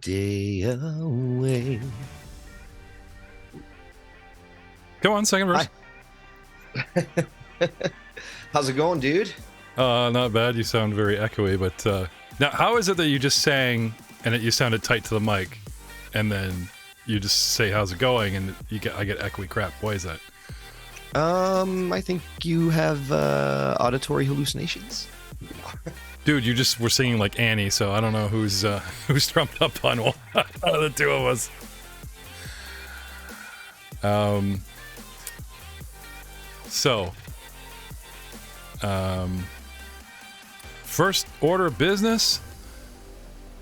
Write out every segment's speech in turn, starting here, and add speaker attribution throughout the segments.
Speaker 1: day away.
Speaker 2: Come on, second verse.
Speaker 1: How's it going, dude?
Speaker 2: Not bad. You sound very echoey, but now how is it that you just sang and you sounded tight to the mic, and then you just say how's it going, and I get echoey crap? Why is that?
Speaker 1: I think you have auditory hallucinations.
Speaker 2: Dude, you just were singing like Annie, so I don't know who's trumped up on one out of the two of us. First order of business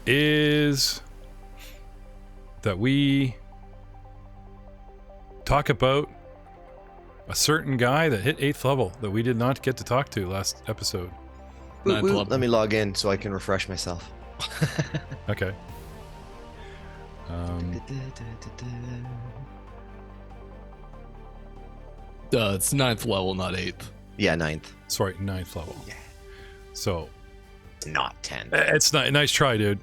Speaker 2: is that we talk about a certain guy that hit 8th level that we did not get to talk to last episode.
Speaker 1: Let me log in so I can refresh myself.
Speaker 2: Okay.
Speaker 3: It's 9th level, not 8th.
Speaker 1: Yeah, 9th.
Speaker 2: Sorry, 9th level.
Speaker 1: Yeah.
Speaker 2: So.
Speaker 1: It's not 10.
Speaker 2: It's not nice try, dude.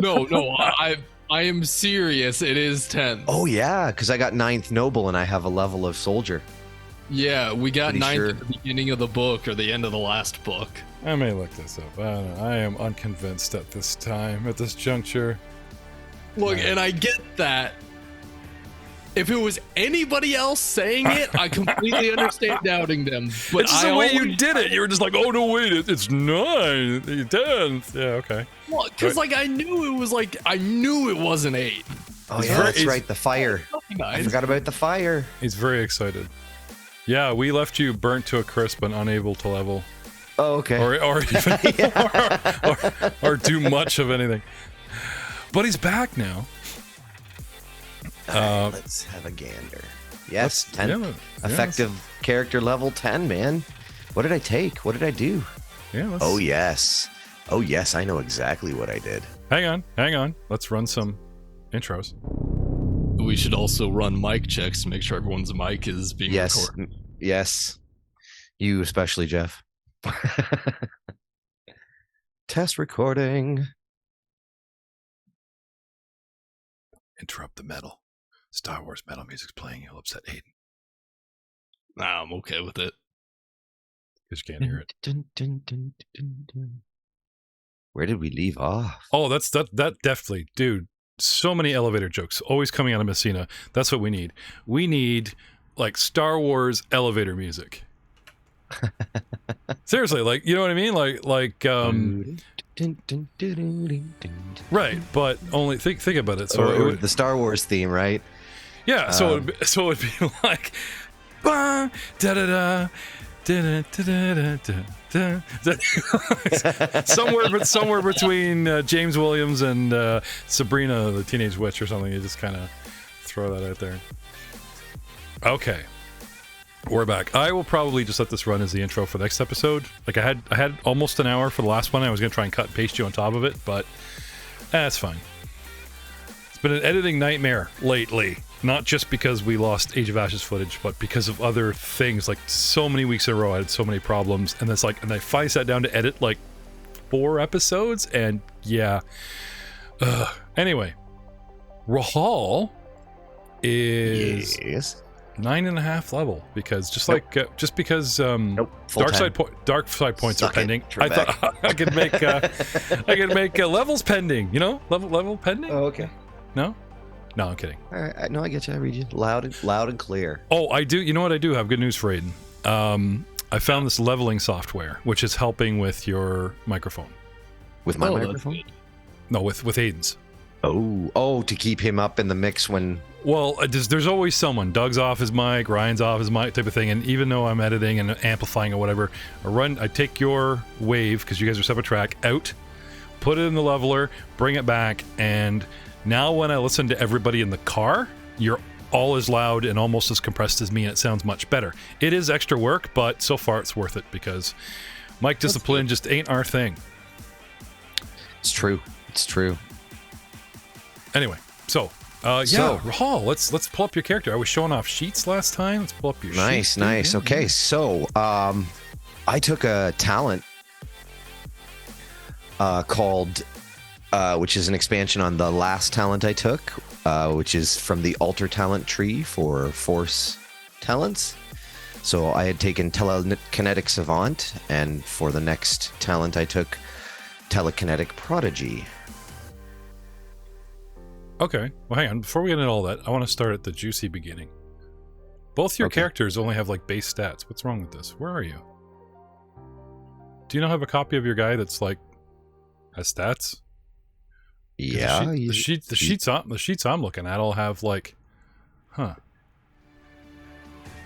Speaker 3: No, I am serious. It is 10th.
Speaker 1: Oh yeah, because I got 9th noble and I have a level of soldier.
Speaker 3: Yeah, we got
Speaker 1: Pretty
Speaker 3: 9th
Speaker 1: sure.
Speaker 3: at the beginning of the book or the end of the last book.
Speaker 2: I may look this up. I don't know. I am unconvinced at this time, at this juncture.
Speaker 3: Look, and I get that. If it was anybody else saying it, I completely understand doubting them. But
Speaker 2: It's just the way you did it. You were just like, oh no, wait, it's 9, 10th. Yeah, okay.
Speaker 3: Well, because like I knew it wasn't 8.
Speaker 1: Oh yeah, that's right. The fire. I
Speaker 3: Nice.
Speaker 1: forgot about the fire.
Speaker 2: He's very excited. Yeah, we left you burnt to a crisp and unable to level.
Speaker 1: Oh okay.
Speaker 2: Or even or do much of anything. But he's back now.
Speaker 1: Alright, let's have a gander. Yes, 10.
Speaker 2: Yeah,
Speaker 1: Effective character level 10, man. What did I take? What did I do?
Speaker 2: Yeah.
Speaker 1: Oh yes. Oh yes, I know exactly what I did.
Speaker 2: Hang on. Let's run some intros.
Speaker 3: We should also run mic checks to make sure everyone's mic is being
Speaker 1: Yes.
Speaker 3: recorded.
Speaker 1: Yes. You especially, Jeff. Test recording.
Speaker 2: Interrupt the metal. Star Wars metal music's playing. You'll upset Aiden
Speaker 3: Nah, I'm okay with it.
Speaker 2: because you can't hear it.
Speaker 1: Dun, dun, dun, dun, dun. Where did we leave off?
Speaker 2: Oh, that definitely, dude. So many elevator jokes always coming out of Messina. That's what we need. We need like Star Wars elevator music. Seriously, like, you know what I mean? Right, but only think about it. So
Speaker 1: The Star Wars theme, right?
Speaker 2: yeah, so it would be like bah, da da da da da da da da. somewhere between James Williams and Sabrina the Teenage Witch or something. You just kind of throw that out there. Okay, we're back. I will probably just let this run as the intro for the next episode. Like I had almost an hour for the last one. I was gonna try and cut and paste you on top of it, but that's fine. It's been an editing nightmare lately. Not just because we lost Age of Ashes footage, but because of other things. Like so many weeks in a row, I had so many problems, and and I finally sat down to edit like 4 episodes, and yeah. Anyway, Rahual is 9.5 level because dark side points
Speaker 1: Suck
Speaker 2: are pending.
Speaker 1: it,
Speaker 2: I thought I could make levels pending. You know, level pending.
Speaker 1: Oh, okay.
Speaker 2: No, I'm kidding.
Speaker 1: All right. No, I get you. I read you loud and clear.
Speaker 2: Oh, I do. You know what I do have? Good news for Aiden. I found this leveling software, which is helping with your microphone.
Speaker 1: With my
Speaker 3: Oh, that's
Speaker 1: microphone?
Speaker 3: good.
Speaker 2: No, with Aiden's.
Speaker 1: Oh, to keep him up in the mix when...
Speaker 2: Well, there's always someone. Doug's off his mic, Ryan's off his mic, type of thing. And even though I'm editing and amplifying or whatever, I take your wave, because you guys are separate track, out, put it in the leveler, bring it back, and now when I listen to everybody in the car, you're all as loud and almost as compressed as me, and it sounds much better. It is extra work, but so far it's worth it, because mic discipline just ain't our thing.
Speaker 1: It's true.
Speaker 2: Anyway, so Rahual, let's pull up your character. I was showing off sheets last time. Let's pull up your sheets.
Speaker 1: Nice.
Speaker 2: Yeah.
Speaker 1: Okay, so I took a talent called which is an expansion on the last talent I took, which is from the alter talent tree for force talents. So I had taken telekinetic savant, and for the next talent I took telekinetic prodigy.
Speaker 2: Okay, well, hang on. Before we get into all that, I want to start at the juicy beginning. Both your characters only have like base stats. What's wrong with this? Where are you? Do you not have a copy of your guy that's like has stats?
Speaker 1: Yeah,
Speaker 2: the sheets I'm looking at all have like, huh?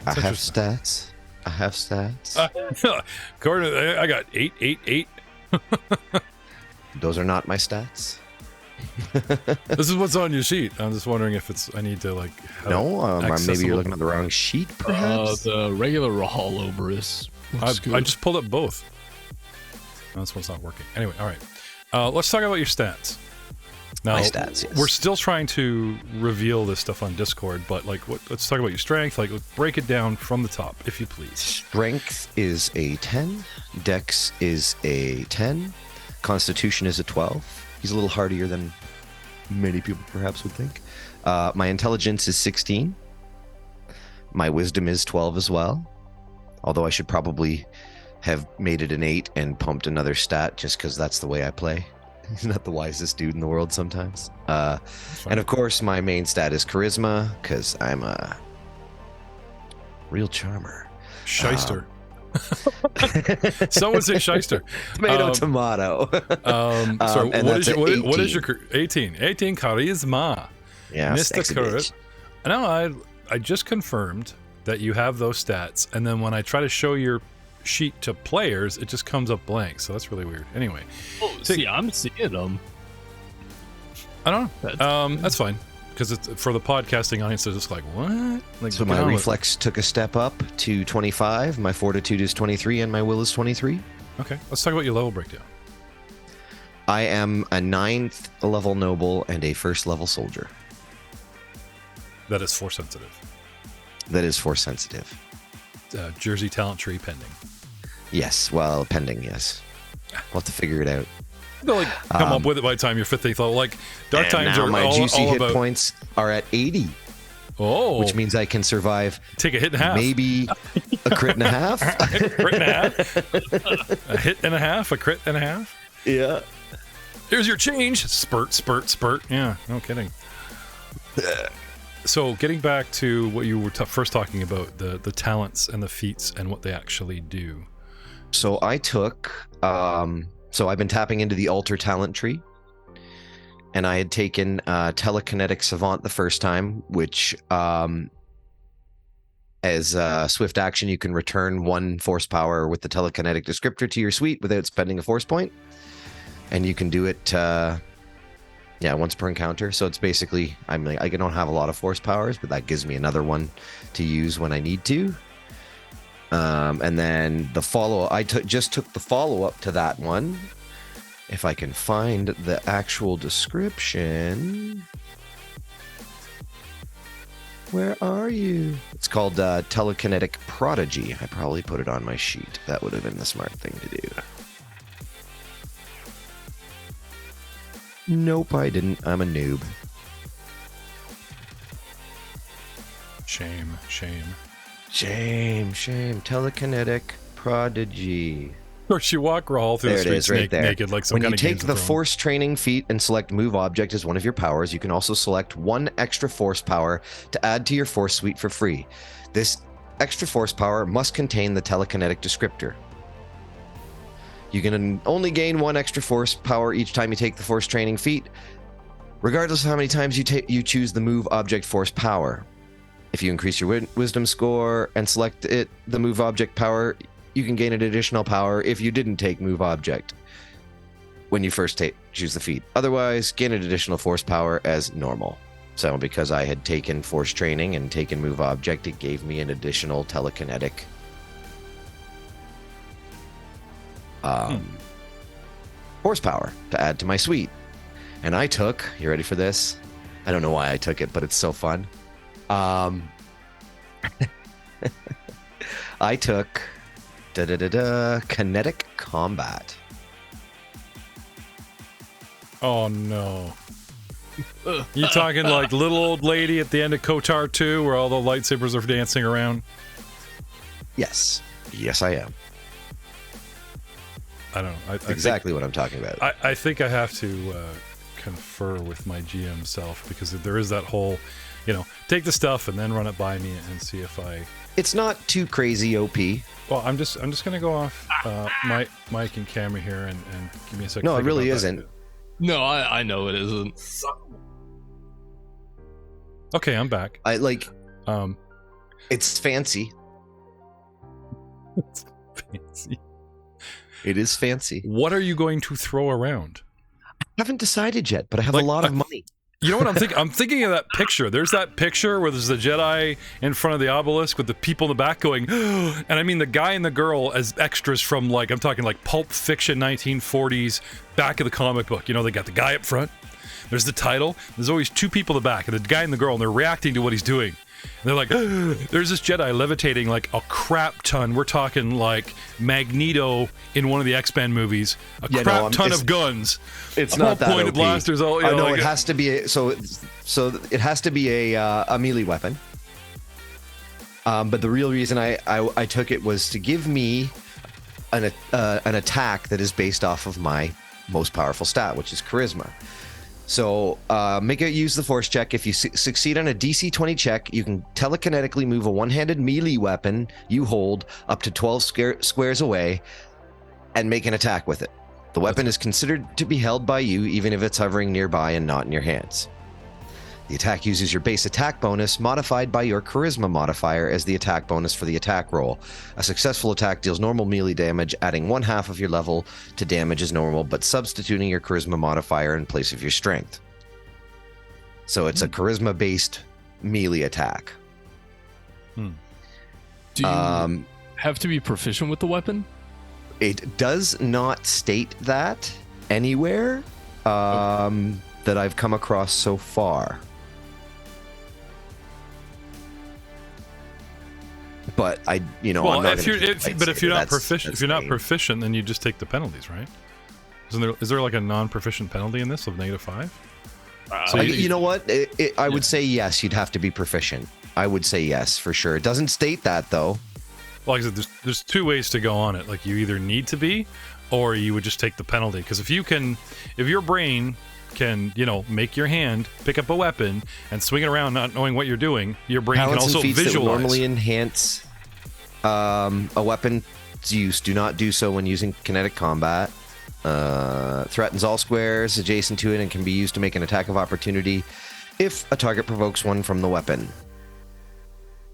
Speaker 1: I have stats.
Speaker 2: Gordon, I got 8, 8, 8.
Speaker 1: Those are not my stats.
Speaker 2: This is what's on your sheet. I'm just wondering if it's. I need to like.
Speaker 1: No, maybe you're looking at the wrong sheet. Perhaps
Speaker 3: the regular Rahual Oberus.
Speaker 2: I just pulled up both. That's what's not working. Anyway, all right. Let's talk about your stats. Now,
Speaker 1: my stats, yes.
Speaker 2: We're still trying to reveal this stuff on Discord, but like, let's talk about your strength. Like, break it down from the top, if you please.
Speaker 1: Strength is a 10. Dex is a 10. Constitution is a 12. He's a little hardier than many people perhaps would think. My intelligence is 16. My wisdom is 12 as well. Although I should probably have made it an 8 and pumped another stat just because that's the way I play. He's not the wisest dude in the world sometimes. And of course, my main stat is charisma because I'm a real charmer.
Speaker 2: Shyster. Someone say shyster.
Speaker 1: Tomato.
Speaker 2: So what is your 18 charisma?
Speaker 1: Yeah,
Speaker 2: Mr. Kurt. Now I just confirmed that you have those stats, and then when I try to show your sheet to players, it just comes up blank. So that's really weird. Anyway,
Speaker 3: see, I'm seeing them.
Speaker 2: I don't know. That's fine. Because it's for the podcasting audience, they're just like, what? Like,
Speaker 1: so my reflex took a step up to 25, my fortitude is 23, and my will is 23.
Speaker 2: Okay, let's talk about your level breakdown.
Speaker 1: I am a 9th level noble and a 1st level soldier.
Speaker 2: That is force sensitive.
Speaker 1: That is force sensitive.
Speaker 2: Jersey talent tree pending.
Speaker 1: Yes, well, pending, yes. We'll have to figure it out.
Speaker 2: They'll like come up with it by the time you're 15th level. Like Dark Times
Speaker 1: now
Speaker 2: are
Speaker 1: my
Speaker 2: all,
Speaker 1: juicy
Speaker 2: all
Speaker 1: hit
Speaker 2: about...
Speaker 1: points are at 80.
Speaker 2: Oh,
Speaker 1: which means I can survive.
Speaker 2: Take a hit and a half.
Speaker 1: Maybe a crit and a half.
Speaker 2: A crit and a half. A hit and a half. A crit and a half.
Speaker 1: Yeah.
Speaker 2: Here's your change. Spurt, spurt, spurt. Yeah, no kidding. So getting back to what you were first talking about, the talents and the feats and what they actually do.
Speaker 1: So I took, so I've been tapping into the alter talent tree, and I had taken telekinetic savant the first time, which as a swift action, you can return 1 force power with the telekinetic descriptor to your suite without spending a force point. And you can do it, once per encounter. So it's basically, I don't have a lot of force powers, but that gives me another one to use when I need to. And then the follow-up, I just took the follow-up to that one. If I can find the actual description. Where are you? It's called telekinetic prodigy. I probably put it on my sheet. That would have been the smart thing to do. Nope, I didn't. I'm a noob.
Speaker 2: Shame, shame.
Speaker 1: Shame, shame. Telekinetic prodigy.
Speaker 2: Of course, you walk Rahual through the streets naked like some
Speaker 1: when
Speaker 2: kind
Speaker 1: you
Speaker 2: of
Speaker 1: take the force training feat and select move object as one of your powers, you can also select 1 extra force power to add to your force suite for free. This extra force power must contain the telekinetic descriptor. You can only gain 1 extra force power each time you take the force training feat, regardless of how many times you choose the move object force power. If you increase your wisdom score and select the move object power, you can gain an additional power if you didn't take move object when you first choose the feat. Otherwise, gain an additional force power as normal. So because I had taken force training and taken move object, it gave me an additional telekinetic horsepower to add to my suite. And I took, you ready for this? I don't know why I took it, but it's so fun. I took kinetic combat.
Speaker 2: Oh no. You talking like little old lady at the end of KOTOR 2 where all the lightsabers are dancing around?
Speaker 1: Yes. Yes, I am.
Speaker 2: I don't know.
Speaker 1: Exactly what I'm talking about.
Speaker 2: I think I have to confer with my GM self, because there is that whole, take the stuff and then run it by me and see if I...
Speaker 1: It's not too crazy OP.
Speaker 2: Well, I'm just going to go off my mic and camera here and give me a second.
Speaker 1: No, it really isn't.
Speaker 3: No, I know it isn't.
Speaker 2: Okay, I'm back.
Speaker 1: It's fancy.
Speaker 2: It's fancy.
Speaker 1: It is fancy.
Speaker 2: What are you going to throw around?
Speaker 1: I haven't decided yet, but I have a lot of money.
Speaker 2: You know what I'm thinking? I'm thinking of that picture. There's that picture where there's the Jedi in front of the obelisk with the people in the back going, and I mean the guy and the girl as extras from, like, I'm talking like Pulp Fiction 1940s, back of the comic book. They got the guy up front. There's the title. There's always two people in the back, and the guy and the girl, and they're reacting to what he's doing. And they're like, there's this Jedi levitating like a crap ton. We're talking like Magneto in one of the X-Men movies. A crap ton of guns.
Speaker 1: It's not that
Speaker 2: pointed
Speaker 1: OP.
Speaker 2: blasters. All,
Speaker 1: I know it has to be it has to be a melee weapon. But the real reason I took it was to give me an attack that is based off of my most powerful stat, which is charisma. So make it use the force check. If you succeed on a DC 20 check, you can telekinetically move a one-handed melee weapon you hold up to 12 squares away and make an attack with it. The weapon is considered to be held by you even if it's hovering nearby and not in your hands. The attack uses your base attack bonus modified by your charisma modifier as the attack bonus for the attack roll. A successful attack deals normal melee damage, adding 1/2 of your level to damage as normal, but substituting your charisma modifier in place of your strength. So it's a charisma-based melee attack.
Speaker 3: Do you have to be proficient with the weapon?
Speaker 1: It does not state that anywhere that I've come across so far. But I'm not
Speaker 2: if you're not proficient, then you just take the penalties, right? Is there like a non-proficient penalty in this of -5?
Speaker 1: So you know what? I would say yes. You'd have to be proficient. I would say yes for sure. It doesn't state that though.
Speaker 2: Well, like I said, there's two ways to go on it. Like you either need to be, or you would just take the penalty. Because if your brain can, make your hand pick up a weapon and swing it around, not knowing what you're doing, your brain
Speaker 1: Talents
Speaker 2: can also
Speaker 1: and feats
Speaker 2: visualize.
Speaker 1: That normally enhance a weapon's use do not do so when using kinetic combat. Threatens all squares adjacent to it and can be used to make an attack of opportunity if a target provokes one from the weapon.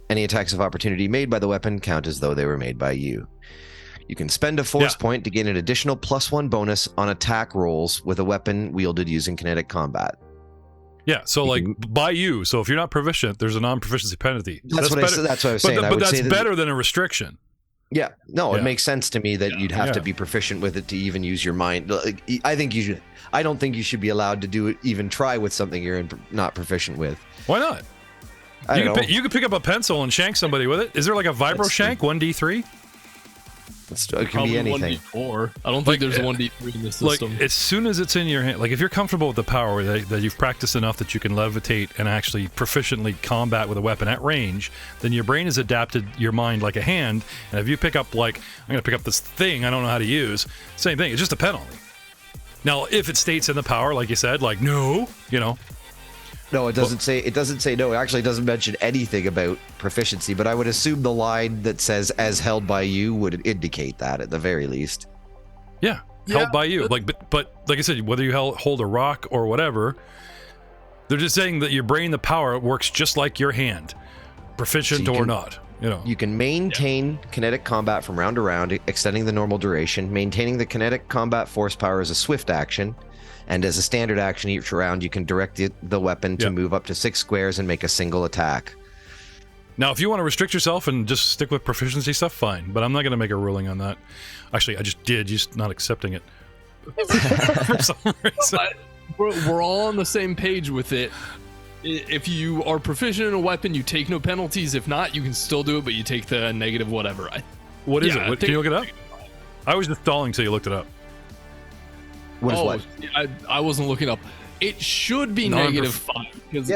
Speaker 1: Any attacks of opportunity made by the weapon count as though they were made by you. You can spend a force point to gain an additional +1 bonus on attack rolls with a weapon wielded using kinetic combat.
Speaker 2: Yeah, so by you. So if you're not proficient, there's a non-proficiency penalty.
Speaker 1: That's what I was saying.
Speaker 2: But that's better than a restriction.
Speaker 1: Yeah, no, it makes sense to me that you'd have to be proficient with it to even use your mind. I think you should. I don't think you should be allowed to do it, even try with something you're not proficient with.
Speaker 2: Why not? You could pick up a pencil and shank somebody with it. Is there like a vibro shank 1d3?
Speaker 1: It can be anything.
Speaker 3: 1d4. I don't think there's a 1d3 in the system.
Speaker 2: Like as soon as it's in your hand, like if you're comfortable with the power that you've practiced enough that you can levitate and actually proficiently combat with a weapon at range, then your brain has adapted your mind like a hand. And if you pick up I'm going to pick up this thing I don't know how to use, same thing. It's just a penalty. Now, if it states in the power, like you said, like no,
Speaker 1: No, it doesn't say. It doesn't say no. It actually doesn't mention anything about proficiency. But I would assume the line that says "as held by you" would indicate that at the very least.
Speaker 2: Yeah, held by you. But like I said, whether you hold a rock or whatever, they're just saying that your brain, the power, works just like your hand, proficient or not.
Speaker 1: You can maintain kinetic combat from round to round, extending the normal duration. Maintaining the kinetic combat force power is a swift action. And as a standard action each round, you can direct the weapon to move up to 6 squares and make a single attack.
Speaker 2: Now, if you want to restrict yourself and just stick with proficiency stuff, fine. But I'm not going to make a ruling on that. Actually, I just did. You're just not accepting it. For some reason.
Speaker 3: We're all on the same page with it. If you are proficient in a weapon, you take no penalties. If not, you can still do it, but you take the negative whatever.
Speaker 2: What is it? Can you look it up? I was just stalling until you looked it up.
Speaker 1: What is what?
Speaker 3: I wasn't looking up. It should be -5 because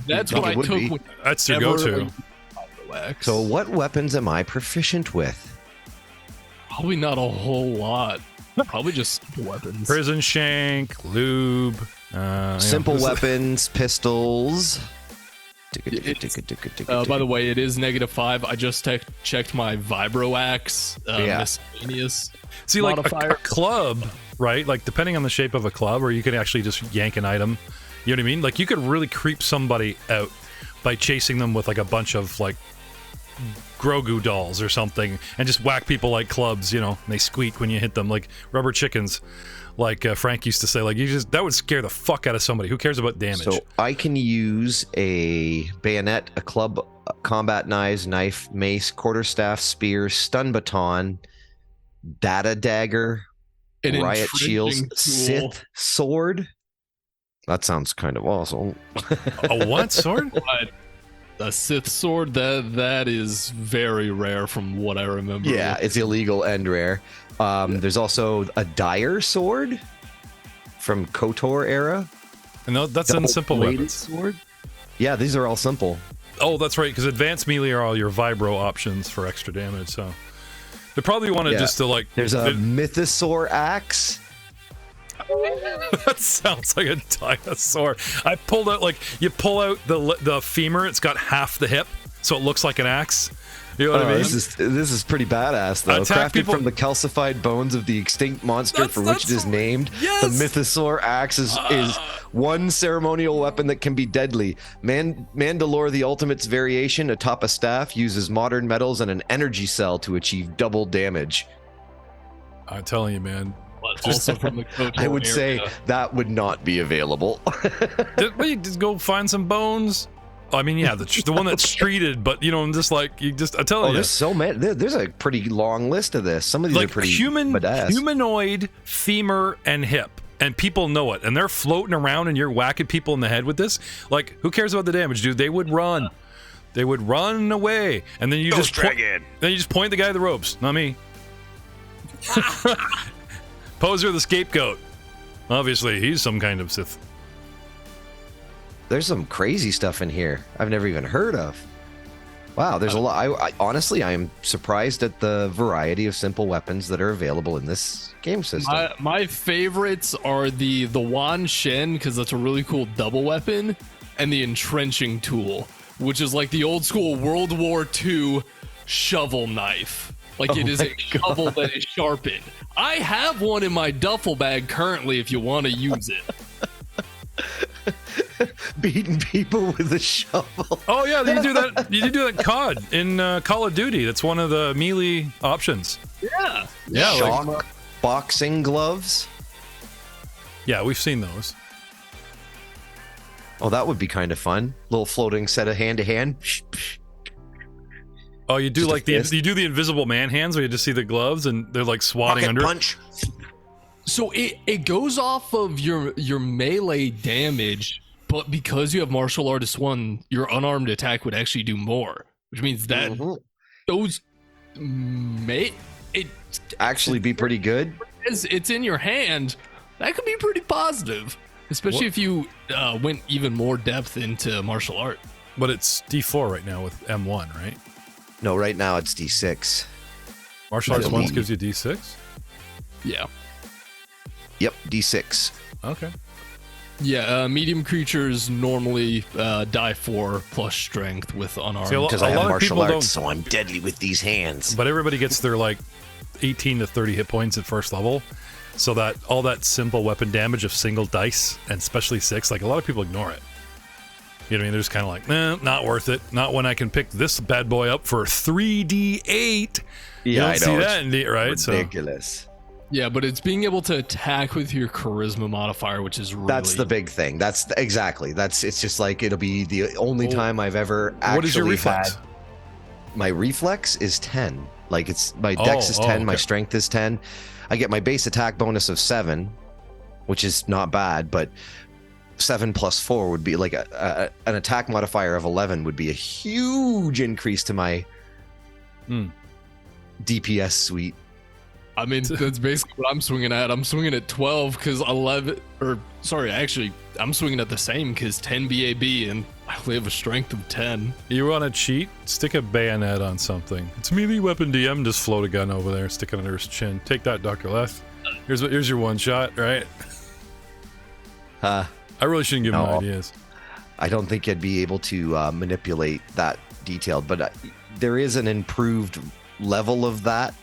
Speaker 3: that's what I took. With
Speaker 2: That's your go-to.
Speaker 1: So what weapons am I proficient with?
Speaker 3: Probably not a whole lot. Probably just simple weapons.
Speaker 2: Prison shank, lube.
Speaker 1: Simple weapons, pistols.
Speaker 3: By the way, it is -5. I just checked my vibro axe miscellaneous
Speaker 2: See, like
Speaker 3: modifier.
Speaker 2: a club, right? Like depending on the shape of a club, or you could actually just yank an item. You know what I mean? Like you could really creep somebody out by chasing them with like a bunch of like Grogu dolls or something, and just whack people like clubs. You know, and they squeak when you hit them like rubber chickens. Like Frank used to say, like that would scare the fuck out of somebody. Who cares about damage?
Speaker 1: So I can use a bayonet, a club, combat knives, knife, mace, quarterstaff, spear, stun baton, data dagger, riot shields, Sith sword. That sounds kind of awesome.
Speaker 2: A what sword?
Speaker 3: A Sith sword? That is very rare from what I remember.
Speaker 1: Yeah, it's illegal and rare. There's also a dire sword from KOTOR era.
Speaker 2: And that's on simple weapons.
Speaker 1: Sword. Yeah, these are all simple.
Speaker 2: Oh, that's right, because advanced melee are all your vibro options for extra damage. So they probably wanted just to like.
Speaker 1: There's a mythosaur axe.
Speaker 2: That sounds like a dinosaur. I pulled out you pull out the femur. It's got half the hip, so it looks like an axe. You know what I mean?
Speaker 1: This is pretty badass, though. Crafted from the calcified bones of the extinct monster for which it is named.
Speaker 2: Yes!
Speaker 1: The mythosaur axe is one ceremonial weapon that can be deadly. Mandalore the Ultimate's variation atop a staff uses modern metals and an energy cell to achieve double damage.
Speaker 2: I'm telling you, man.
Speaker 3: Also from the KOTOR
Speaker 1: I would say that would not be available.
Speaker 2: You just go find some bones. I mean, yeah, the one that's streeted, but you know, I'm just like I tell you,
Speaker 1: there's so many. There's a pretty long list of this. Some of these are pretty badass.
Speaker 2: Humanoid, femur, and hip, and people know it, and they're floating around, and you're whacking people in the head with this. Like, who cares about the damage, dude? They would run. They would run away, and then you just point the guy at the ropes. Not me. Poser the scapegoat. Obviously, he's some kind of Sith.
Speaker 1: There's some crazy stuff in here I've never even heard of. Wow, there's a lot. I honestly, I am surprised at the variety of simple weapons that are available in this game system.
Speaker 3: My favorites are the Wan Shen, because that's a really cool double weapon, and the entrenching tool, which is like the old school World War II shovel knife. Like it is a shovel that is sharpened. I have one in my duffel bag currently if you want to use it.
Speaker 1: Beating people with a shovel.
Speaker 2: Oh yeah, you do that. You do that COD in Call of Duty. That's one of the melee options.
Speaker 3: Yeah.
Speaker 2: Yeah.
Speaker 1: Shock boxing gloves.
Speaker 2: Yeah, we've seen those.
Speaker 1: Oh, that would be kind of fun. Little floating set of hand to hand.
Speaker 2: Oh, you do
Speaker 1: Just
Speaker 2: like you do the invisible man hands where you just see the gloves and they're like swatting
Speaker 1: Pocket
Speaker 2: under.
Speaker 1: Punch.
Speaker 3: So it goes off of your melee damage, but because you have martial artist 1, your unarmed attack would actually do more, which means that those may it
Speaker 1: actually be pretty good.
Speaker 3: It's in your hand. That could be pretty positive, especially if you went even more depth into martial art.
Speaker 2: But it's D4 right now with M1, right?
Speaker 1: No, right now it's D6.
Speaker 2: Martial arts once gives you D6?
Speaker 3: Yeah.
Speaker 1: Yep, D6.
Speaker 2: Okay.
Speaker 3: Yeah, medium creatures normally die 4 plus strength with unarmed.
Speaker 1: Because I have martial arts, so I'm deadly with these hands.
Speaker 2: But everybody gets their like 18 to 30 hit points at first level, so that all that simple weapon damage of single dice and especially 6, like a lot of people ignore it. You know what I mean? They're just kind of like, not worth it. Not when I can pick this bad boy up for 3d8.
Speaker 1: Yeah,
Speaker 2: I see that, right?
Speaker 1: Ridiculous.
Speaker 3: So. Yeah, but it's being able to attack with your charisma modifier, which is really...
Speaker 1: That's the big thing. It's just like, it'll be the only time I've ever actually
Speaker 2: What is your reflex?
Speaker 1: My reflex is 10. Like, it's my dex is 10, okay. My strength is 10. I get my base attack bonus of 7, which is not bad, but 7 plus 4 would be like an attack modifier of 11 would be a huge increase to my DPS suite.
Speaker 3: I mean, that's basically what I'm swinging at. I'm swinging at 12 because 11, or sorry, actually, I'm swinging at the same because 10 BAB and I only have a strength of 10.
Speaker 2: You want to cheat? Stick a bayonet on something. It's melee weapon DM. Just float a gun over there, stick it under his chin. Take that, Dr. Left. Here's your one shot, right? I really shouldn't give him ideas.
Speaker 1: I don't think I'd be able to manipulate that detailed, but there is an improved level of that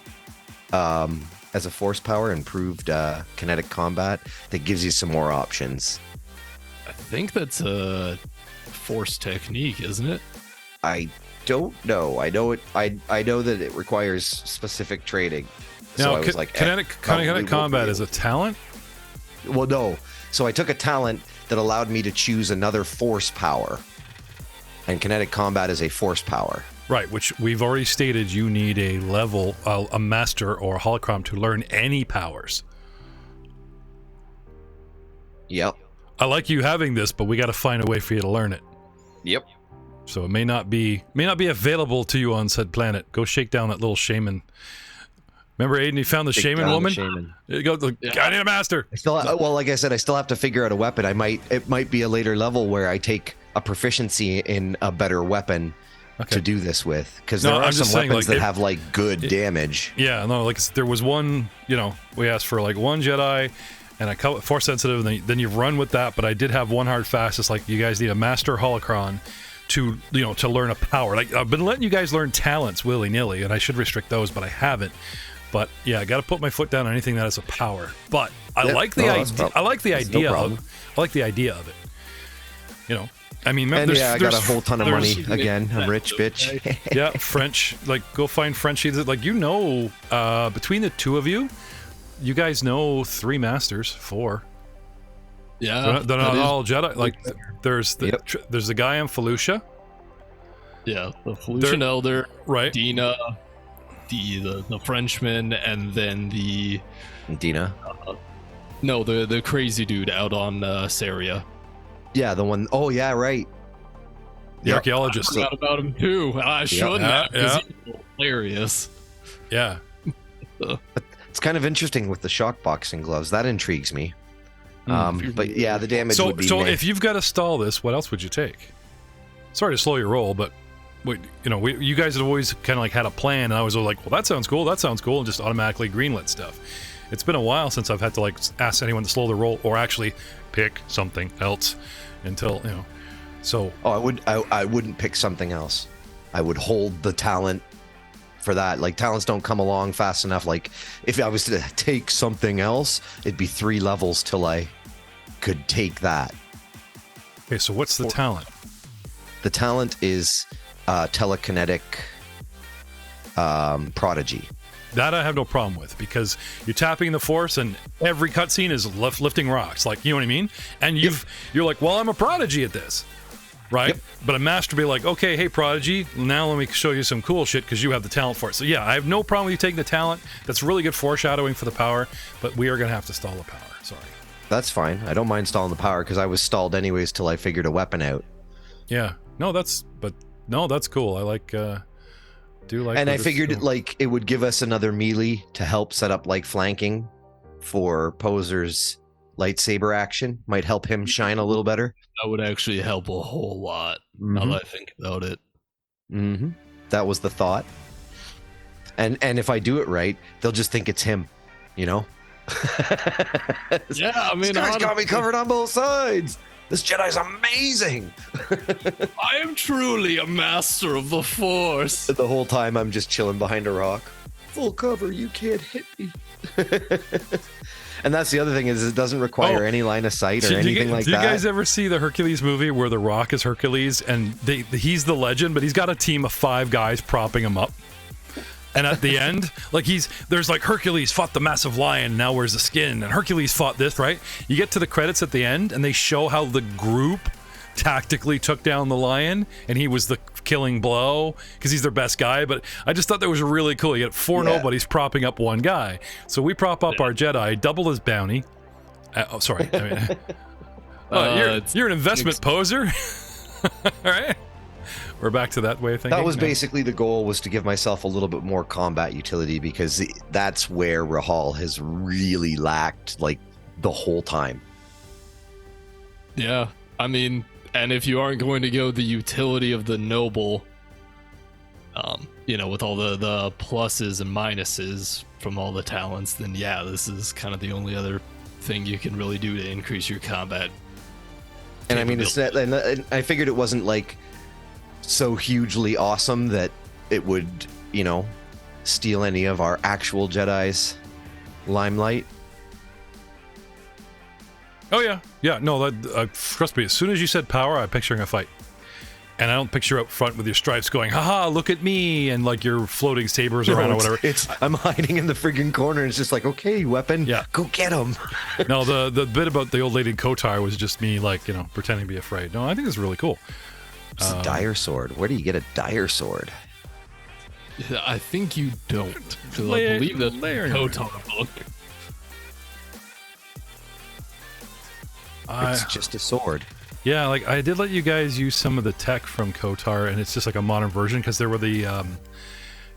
Speaker 1: as a force power, improved kinetic combat that gives you some more options.
Speaker 3: I think that's a force technique, isn't it?
Speaker 1: I don't know. I know it. I know that it requires specific training. So
Speaker 2: Now,
Speaker 1: I was like,
Speaker 2: kinetic combat is a talent?
Speaker 1: Well, no. So I took a talent that allowed me to choose another force power, and kinetic combat is a force power.
Speaker 2: Right, which we've already stated you need a level, a master or a holocron to learn any powers.
Speaker 1: Yep.
Speaker 2: I like you having this, but we got to find a way for you to learn it.
Speaker 1: Yep.
Speaker 2: So it may not be available to you on said planet. Go shake down that little shaman. Remember, Aiden, you found the shaman woman? You go, I need a master.
Speaker 1: Well, like I said, I still have to figure out a weapon. It might be a later level where I take a proficiency in a better weapon to do this with, because there are some weapons that have like good damage.
Speaker 2: Yeah, no, like there was one. We asked for like one Jedi and a couple force sensitive, and then you've run with that. But I did have one hard fast. It's like you guys need a master holocron to to learn a power. Like I've been letting you guys learn talents willy nilly, and I should restrict those, but I haven't. But yeah, I got to put my foot down on anything that has a power. But I like the idea. I like the idea of it. I mean,
Speaker 1: I got a whole ton of money again. I'm rich, bitch.
Speaker 2: Yeah, French. Like, go find Frenchies. Like, between the two of you, you guys know 3 masters, 4.
Speaker 3: Yeah,
Speaker 2: they're not all Jedi. Like, there's the guy in Felucia.
Speaker 3: Yeah, the Felucian Elder,
Speaker 2: right?
Speaker 3: Dina, the Frenchman, and then the
Speaker 1: Dina.
Speaker 3: No, the crazy dude out on Saria.
Speaker 1: Yeah, the one oh yeah, right.
Speaker 2: The archaeologist.
Speaker 3: I forgot about him too. I shouldn't have, because he's hilarious.
Speaker 2: Yeah.
Speaker 1: It's kind of interesting with the shock boxing gloves. That intrigues me. But yeah, the damage would be...
Speaker 2: So if you've got to stall this, what else would you take? Sorry to slow your roll, but you guys have always kind of like had a plan, and I was like, well, that sounds cool, and just automatically greenlit stuff. It's been a while since I've had to like ask anyone to slow their roll or actually pick something else until, so...
Speaker 1: Oh, I wouldn't pick something else. I would hold the talent for that. Like, talents don't come along fast enough. Like, if I was to take something else, it'd be 3 levels till I could take that.
Speaker 2: Okay, so what's the talent?
Speaker 1: The talent is telekinetic prodigy.
Speaker 2: That I have no problem with, because you're tapping the force and every cutscene is lifting rocks. Like, you know what I mean? And you're like, well, I'm a prodigy at this. Right? Yep. But a master be like, okay, hey, prodigy, now let me show you some cool shit because you have the talent for it. So yeah, I have no problem with you taking the talent. That's really good foreshadowing for the power, but we are going to have to stall the power. Sorry.
Speaker 1: That's fine. I don't mind stalling the power because I was stalled anyways till I figured a weapon out.
Speaker 2: Yeah. No, that's cool. I like...
Speaker 1: And I figured it would give us another melee to help set up like flanking for Poser's lightsaber action. Might help him shine a little better.
Speaker 3: That would actually help a whole lot, now that I think about it.
Speaker 1: Mm-hmm. That was the thought. And if I do it right, they'll just think it's him, Yeah,
Speaker 3: I mean,
Speaker 1: this guy's got me covered on both sides. This Jedi's amazing.
Speaker 3: I am truly a master of the Force.
Speaker 1: The whole time I'm just chilling behind a rock. Full cover, you can't hit me. And that's the other thing, is it doesn't require any line of sight or anything like that.
Speaker 2: Do you guys ever see the Hercules movie where The Rock is Hercules and he's the legend, but he's got a team of 5 guys propping him up? And at the end, like there's like Hercules fought the massive lion, now where's the skin? And Hercules fought this, right? You get to the credits at the end and they show how the group tactically took down the lion and he was the killing blow because he's their best guy. But I just thought that was really cool. You get 4 nobodies propping up 1 guy. So we prop up our Jedi, double his bounty. Sorry. I mean, you're an investment poser. All right. We're back to that way of thinking.
Speaker 1: That was basically the goal, was to give myself a little bit more combat utility, because that's where Rahual has really lacked, like, the whole time.
Speaker 3: Yeah, I mean, and if you aren't going to go the utility of the noble, you know, with all the pluses and minuses from all the talents, then yeah, this is kind of the only other thing you can really do to increase your combat.
Speaker 1: And I mean, it's that, and I figured it wasn't like so hugely awesome that it would, you know, steal any of our actual Jedi's limelight.
Speaker 2: Oh yeah. No, trust me. As soon as you said power, I'm picturing a fight, and I don't picture up front with your stripes going, "Haha, look at me!" and like you're floating sabers around or whatever.
Speaker 1: I'm hiding in the friggin' corner. And it's just like, okay, weapon, go get him.
Speaker 2: No, the bit about the old lady in Kotar was just me, like, you know, pretending to be afraid. No, I think it's really cool.
Speaker 1: It's a dire sword. Where do you get a dire sword?
Speaker 3: I think you don't. I believe that's the Kotar book.
Speaker 1: It's just a sword.
Speaker 2: Yeah, like I did let you guys use some of the tech from Kotar, and it's just like a modern version, because there were the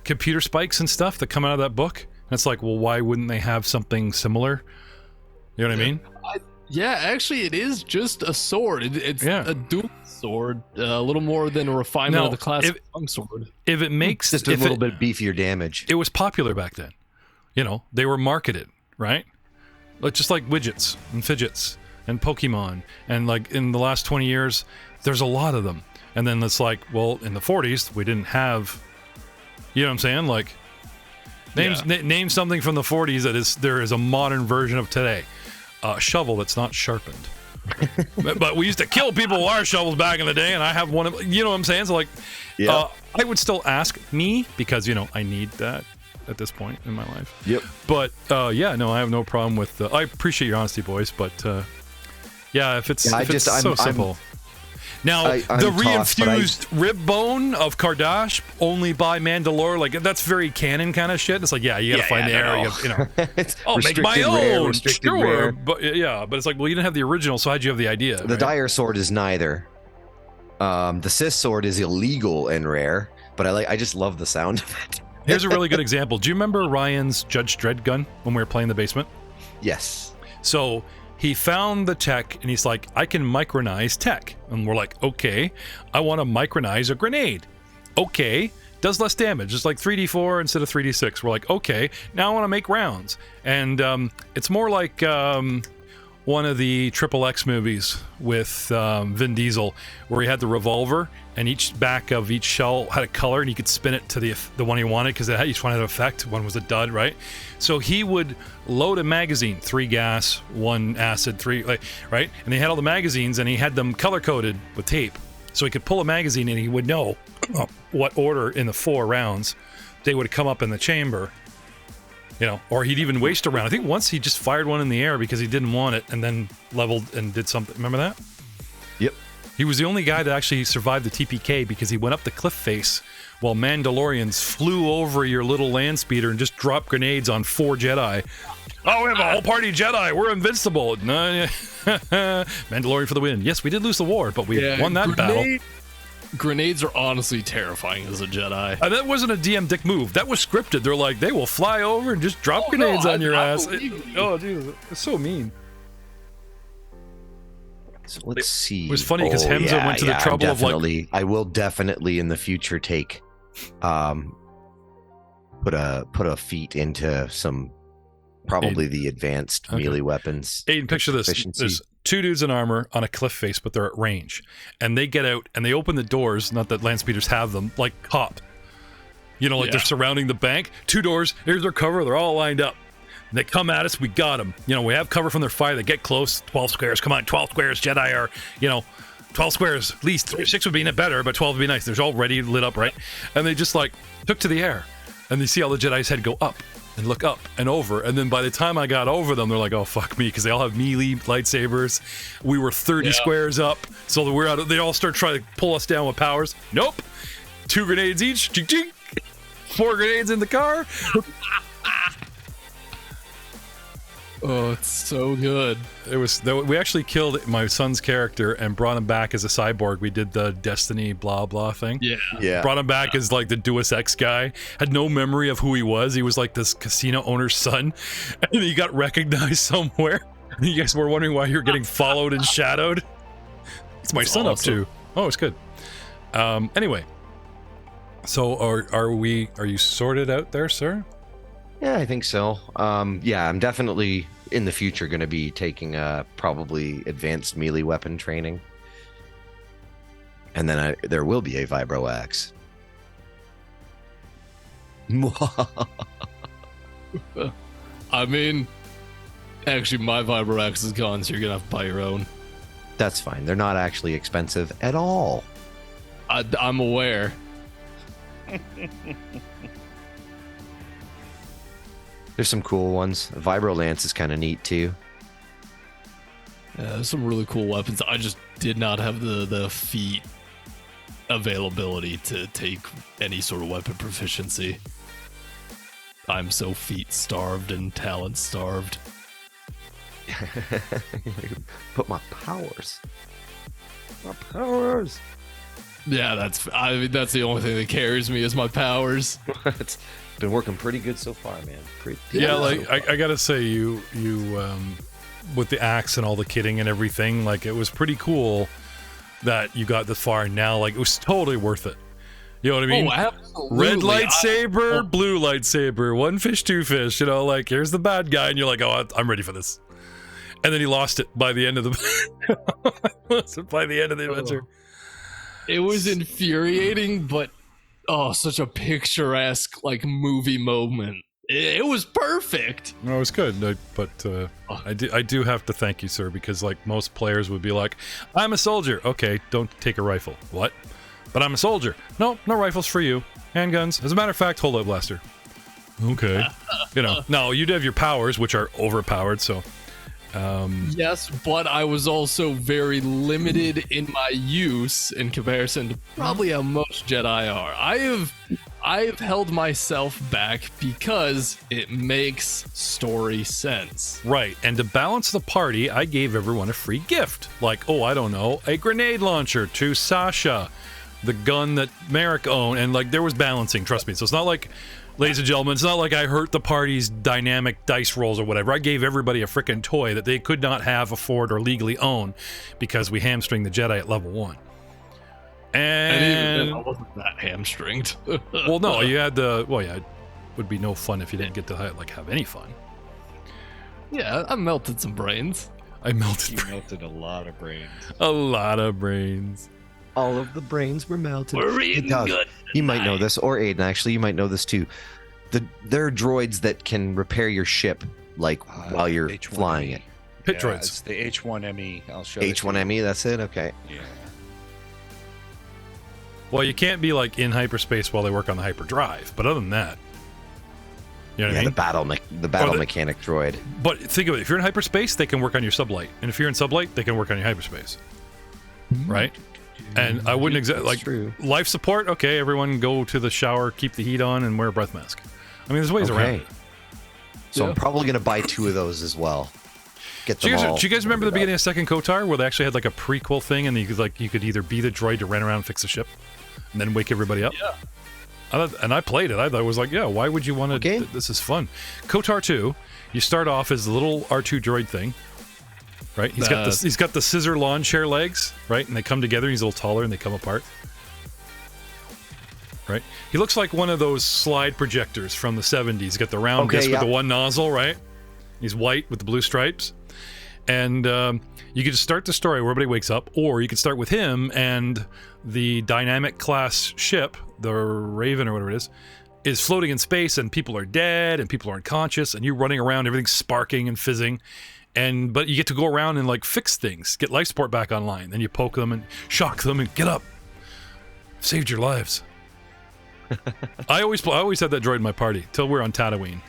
Speaker 2: computer spikes and stuff that come out of that book. And it's like, well, why wouldn't they have something similar? You know what I mean?
Speaker 3: Yeah, actually, it is just a sword. It's a dual sword, a little more than a refinement of the classic sword.
Speaker 2: If it makes
Speaker 1: just a little bit beefier damage.
Speaker 2: It was popular back then. You know, they were marketed, right? Like, just like widgets and fidgets and Pokemon, and like in the last 20 years, there's a lot of them. And then it's like, well, in the 40s, we didn't have, you know what I'm saying? Like, name something from the 40s that there is a modern version of today. A shovel that's not sharpened. But we used to kill people with wire shovels back in the day, and I have one of, you know what I'm saying? So like, I would still ask me, because, you know, I need that at this point in my life.
Speaker 1: Yep.
Speaker 2: But yeah, no, I have no problem with. I appreciate your honesty, boys. But yeah, if it's so simple. Now, the reinfused rib bone of Kardash only by Mandalore, like, that's very canon kind of shit. It's like, you gotta find the area. You know, I'll make my own. Sure, but it's like, well, you didn't have the original, so how'd you have the idea?
Speaker 1: The dire sword is neither. The Sith sword is illegal and rare, but I just love the sound of it.
Speaker 2: Here's a really good example. Do you remember Ryan's Judge Dredd gun when we were playing the basement?
Speaker 1: Yes.
Speaker 2: So he found the tech, and he's like, I can micronize tech. And we're like, okay, I want to micronize a grenade. Okay, does less damage. It's like 3d4 instead of 3d6. We're like, okay, now I want to make rounds. And it's more like one of the TechnoAxe movies with Vin Diesel, where he had the revolver, and each back of each shell had a color, and he could spin it to the one he wanted, because each one had an effect. One was a dud, right? So he would load a magazine, 3 gas, 1 acid, 3, right? And he had all the magazines, and he had them color-coded with tape. So he could pull a magazine, and he would know what order in the 4 rounds they would come up in the chamber. You know, or he'd even waste a round. I think once he just fired one in the air because he didn't want it, and then leveled and did something. Remember that?
Speaker 1: Yep.
Speaker 2: He was the only guy that actually survived the TPK, because he went up the cliff face while Mandalorians flew over your little land speeder and just dropped grenades on 4 Jedi. Oh, we have a whole party Jedi. We're invincible. No, Mandalorian for the win. Yes, we did lose the war, but we won that battle.
Speaker 3: Grenades are honestly terrifying as a Jedi.
Speaker 2: That wasn't a DM dick move. That was scripted. They're like, they will fly over and just drop grenades on your ass. Oh, Jesus. It's so mean.
Speaker 1: So let's see.
Speaker 2: It was funny because Hemza went to the trouble of like...
Speaker 1: I will definitely in the future take... put a feat into some... Probably the advanced melee weapons.
Speaker 2: Aiden, picture this. There's 2 dudes in armor on a cliff face, but they're at range. And they get out, and they open the doors, not that land speeders have them, like Hop. You know, like they're surrounding the bank. 2 doors, here's their cover, they're all lined up. And they come at us, we got them. You know, we have cover from their fire, they get close, 12 squares, come on, 12 squares, Jedi are, 12 squares, at least 6 would be better, but 12 would be nice. They're all ready, lit up, right? And they just, like, took to the air. And you see all the Jedi's head go up. And look up and over, and then by the time I got over them, they're like, "Oh fuck me," because they all have melee lightsabers. We were 30 squares up, so we're out. They all start trying to pull us down with powers. Nope, 2 grenades each. 4 grenades in the car.
Speaker 3: Oh, it's so good.
Speaker 2: We actually killed my son's character and brought him back as a cyborg. We did the Destiny blah blah thing.
Speaker 3: Yeah.
Speaker 2: Brought him back as like the Deus Ex guy. Had no memory of who he was. He was like this casino owner's son, and he got recognized somewhere. You guys were wondering why you're getting followed and shadowed. What's my son up to? Oh, it's good. Anyway, so are you sorted out there, sir?
Speaker 1: Yeah, I think so. Yeah, I'm definitely in the future going to be taking probably advanced melee weapon training. And then there will be a vibro axe.
Speaker 3: I mean, actually, my vibro axe is gone, so you're gonna have to buy your own.
Speaker 1: That's fine. They're not actually expensive at all.
Speaker 3: I'm aware.
Speaker 1: There's some cool ones. Vibro Lance is kind of neat too.
Speaker 3: Yeah, there's some really cool weapons. I just did not have the feat availability to take any sort of weapon proficiency. I'm so feat starved and talent starved.
Speaker 1: But my powers. My powers.
Speaker 3: Yeah, that's the only thing that carries me is my powers.
Speaker 1: It's been working pretty good so far, man.
Speaker 2: Yeah, like I gotta say, you with the axe and all the kitting and everything, like it was pretty cool that you got this far. Now, like it was totally worth it. You know what I mean?
Speaker 3: Oh, absolutely.
Speaker 2: Red lightsaber, blue lightsaber, one fish, two fish. You know, like here's the bad guy, and you're like, oh, I'm ready for this. And then he lost it by the end of the adventure.
Speaker 3: It was infuriating, but such a picturesque like movie moment. It was perfect.
Speaker 2: No, it was good, but I do have to thank you, sir, because like most players would be like, I'm a soldier. Okay, don't take a rifle. What? But I'm a soldier. No rifles for you. Handguns. As a matter of fact, hold up blaster. Okay. You know, no, you'd have your powers, which are overpowered, so...
Speaker 3: Yes, but I was also very limited in my use in comparison to probably how most Jedi are. I have held myself back because it makes story sense.
Speaker 2: Right, and to balance the party, I gave everyone a free gift. Like, I don't know, a grenade launcher to Sasha, the gun that Merrick owned, and like there was balancing, trust me. So it's not like... Ladies and gentlemen, it's not like I hurt the party's dynamic dice rolls or whatever. I gave everybody a frickin' toy that they could not have, afford, or legally own because we hamstringed the Jedi at level 1. And
Speaker 3: even then, I wasn't that hamstringed.
Speaker 2: Well, no, you had the... Well, yeah, it would be no fun if you didn't get to have any fun.
Speaker 3: Yeah, I melted some brains.
Speaker 2: I melted
Speaker 4: You melted a lot of brains.
Speaker 2: A lot of brains.
Speaker 1: All of the brains were melted.
Speaker 3: We're eating
Speaker 1: Hey, Doug,
Speaker 3: good
Speaker 1: you might know this, or Aiden, actually, you might know this too. There are droids that can repair your ship, like, while you're
Speaker 4: H1ME.
Speaker 1: flying it.
Speaker 2: Pit
Speaker 4: Yeah,
Speaker 2: droids.
Speaker 4: It's the H1ME. I'll show it to
Speaker 1: H1ME, that's it? Okay.
Speaker 4: you. Yeah.
Speaker 2: Well, you can't be, like, in hyperspace while they work on the hyperdrive, but other than that... You know what I mean?
Speaker 1: The battle mechanic droid.
Speaker 2: But think of it, if you're in hyperspace, they can work on your sublight. And if you're in sublight, they can work on your hyperspace. Right? And I wouldn't like
Speaker 1: true.
Speaker 2: Life support. Okay, everyone go to the shower, keep the heat on, and wear a breath mask. I mean, there's ways around it.
Speaker 1: So
Speaker 3: Yeah.
Speaker 1: I'm probably gonna buy 2 of those as well. Get them all.
Speaker 2: Do you guys remember the beginning of Second KOTOR where they actually had like a prequel thing, and you could either be the droid to run around and fix the ship, and then wake everybody up?
Speaker 3: Yeah.
Speaker 2: I played it. I thought it was like, yeah, why would you want to?
Speaker 1: Okay.
Speaker 2: This is fun. KOTOR 2. You start off as the little R2 droid thing. Right, he's got the scissor lawn chair legs, right, and they come together. He's a little taller, and they come apart. Right, he looks like one of those slide projectors from the '70s. He's got the round disc with the one nozzle, right? He's white with the blue stripes, and you could just start the story where everybody wakes up, or you could start with him and the dynamic class ship, the Raven or whatever it is floating in space, and people are dead, and people are unconscious, and you're running around, everything's sparking and fizzing. But you get to go around and like fix things, get life support back online. Then you poke them and shock them and get up. Saved your lives. I always had that droid in my party till we were on Tatooine.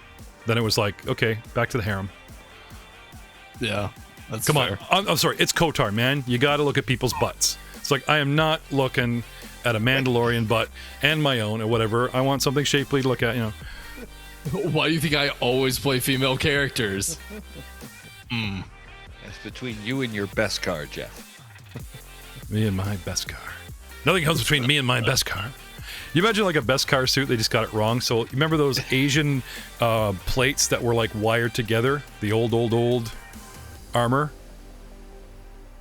Speaker 2: Then it was like, okay, back to the harem.
Speaker 3: Yeah, that's
Speaker 2: Come
Speaker 3: fair.
Speaker 2: on, I'm sorry, it's KOTOR, man. You got to look at people's butts. It's like I am not looking at a Mandalorian butt and my own or whatever. I want something shapely to look at. You know.
Speaker 3: Why do you think I always play female characters?
Speaker 4: That's between you and your best car, Jeff.
Speaker 2: Me and my best car. Nothing comes between me and my best car. You imagine like a best car suit, they just got it wrong. So you remember those Asian plates that were like wired together? The old armor?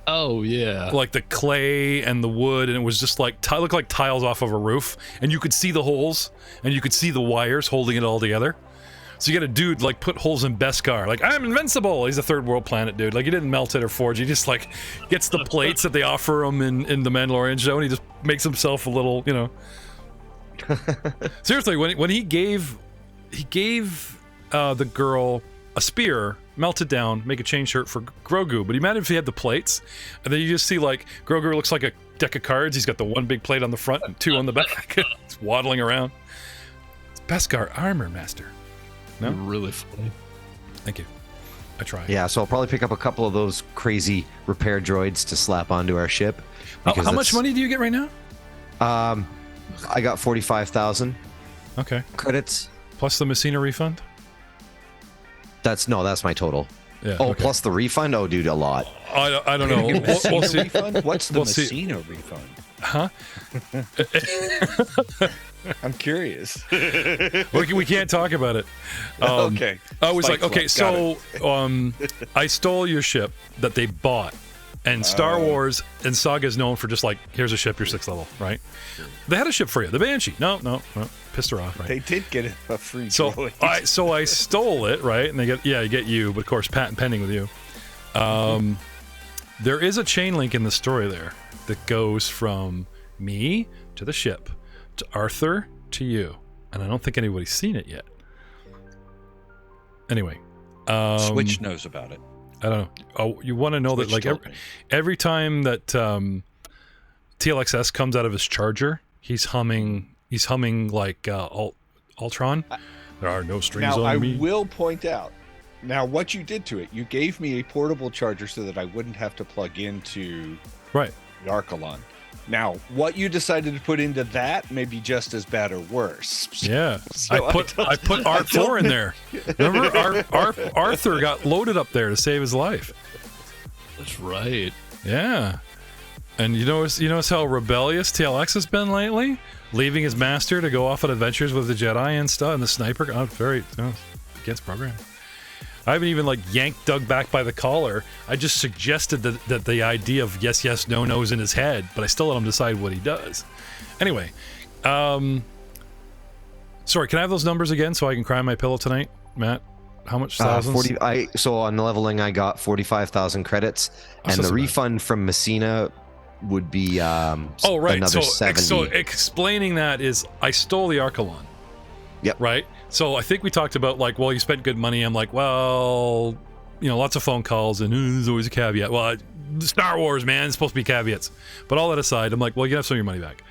Speaker 3: Oh, yeah.
Speaker 2: Like the clay and the wood, and it was just like, looked like tiles off of a roof. And you could see the holes, and you could see the wires holding it all together. So you get a dude like put holes in Beskar, like I'm invincible. He's a third world planet dude. Like he didn't melt it or forge. He just like gets the plates that they offer him in the Mandalorian show, and he just makes himself a little, you know. Seriously, when he gave the girl a spear, melt it down, make a chain shirt for Grogu. But imagine if he had the plates, and then you just see like Grogu looks like a deck of cards. He's got the one big plate on the front and two on the back. It's waddling around. It's Beskar armor master. No?
Speaker 3: Really funny.
Speaker 2: Thank you. I try.
Speaker 1: Yeah, so I'll probably pick up a couple of those crazy repair droids to slap onto our ship.
Speaker 2: How much money do you get right now?
Speaker 1: I got 45,000
Speaker 2: Okay.
Speaker 1: credits.
Speaker 2: Plus the Messina refund?
Speaker 1: That's my total.
Speaker 2: Yeah.
Speaker 1: Oh,
Speaker 2: okay.
Speaker 1: plus the refund? Oh, dude, a lot.
Speaker 2: I don't know. We'll
Speaker 4: Messina
Speaker 2: see.
Speaker 4: refund? What's the
Speaker 2: We'll see.
Speaker 4: Messina refund?
Speaker 2: Huh?
Speaker 4: I'm curious.
Speaker 2: We can't talk about it.
Speaker 4: Okay.
Speaker 2: I was
Speaker 4: Fight
Speaker 2: like, okay,
Speaker 4: Club.
Speaker 2: so I stole your ship that they bought. And Star Wars and Saga is known for just like, here's a ship, you're 6th level, right? They had a ship for you, the Banshee. No, pissed her off, right?
Speaker 4: They did get a free
Speaker 2: So
Speaker 4: droid.
Speaker 2: I stole it, right? And they get you, but of course patent pending with you. There is a chain link in the story there that goes from me to the ship to Arthur to you, and I don't think anybody's seen it yet. Anyway,
Speaker 4: Switch knows about it.
Speaker 2: I don't know. Oh, you want to know that
Speaker 4: Switch
Speaker 2: like
Speaker 4: told me.
Speaker 2: every time that TLXS comes out of his charger, he's humming like Ultron. There are no strings
Speaker 4: Now,
Speaker 2: on
Speaker 4: I
Speaker 2: me.
Speaker 4: will point out, now what you did to it, you gave me a portable charger so that I wouldn't have to plug into
Speaker 2: Right.
Speaker 4: the Archelon. Now, what you decided to put into that may be just as bad or worse.
Speaker 2: Yeah,
Speaker 4: So
Speaker 2: I put R4 in there. Remember, Arthur got loaded up there to save his life.
Speaker 3: That's right.
Speaker 2: Yeah, and you notice how rebellious TLX has been lately, leaving his master to go off on adventures with the Jedi and stuff, and the sniper. Very against program. I haven't even like yanked Doug back by the collar. I just suggested that the idea of yes, no is in his head, but I still let him decide what he does. Anyway, sorry, can I have those numbers again so I can cry on my pillow tonight, Matt? How much thousands?
Speaker 1: So on leveling, I got 45,000 credits, and
Speaker 2: so
Speaker 1: the
Speaker 2: bad.
Speaker 1: refund from Messina would be
Speaker 2: right.
Speaker 1: another
Speaker 2: So
Speaker 1: 70.
Speaker 2: explaining that is, I stole the Archelon.
Speaker 1: Yep.
Speaker 2: Right. So I think we talked about like, well, you spent good money. I'm like, well, lots of phone calls, and there's always a caveat. Well, Star Wars, man, it's supposed to be caveats. But all that aside, I'm like, well, you have some of your money back.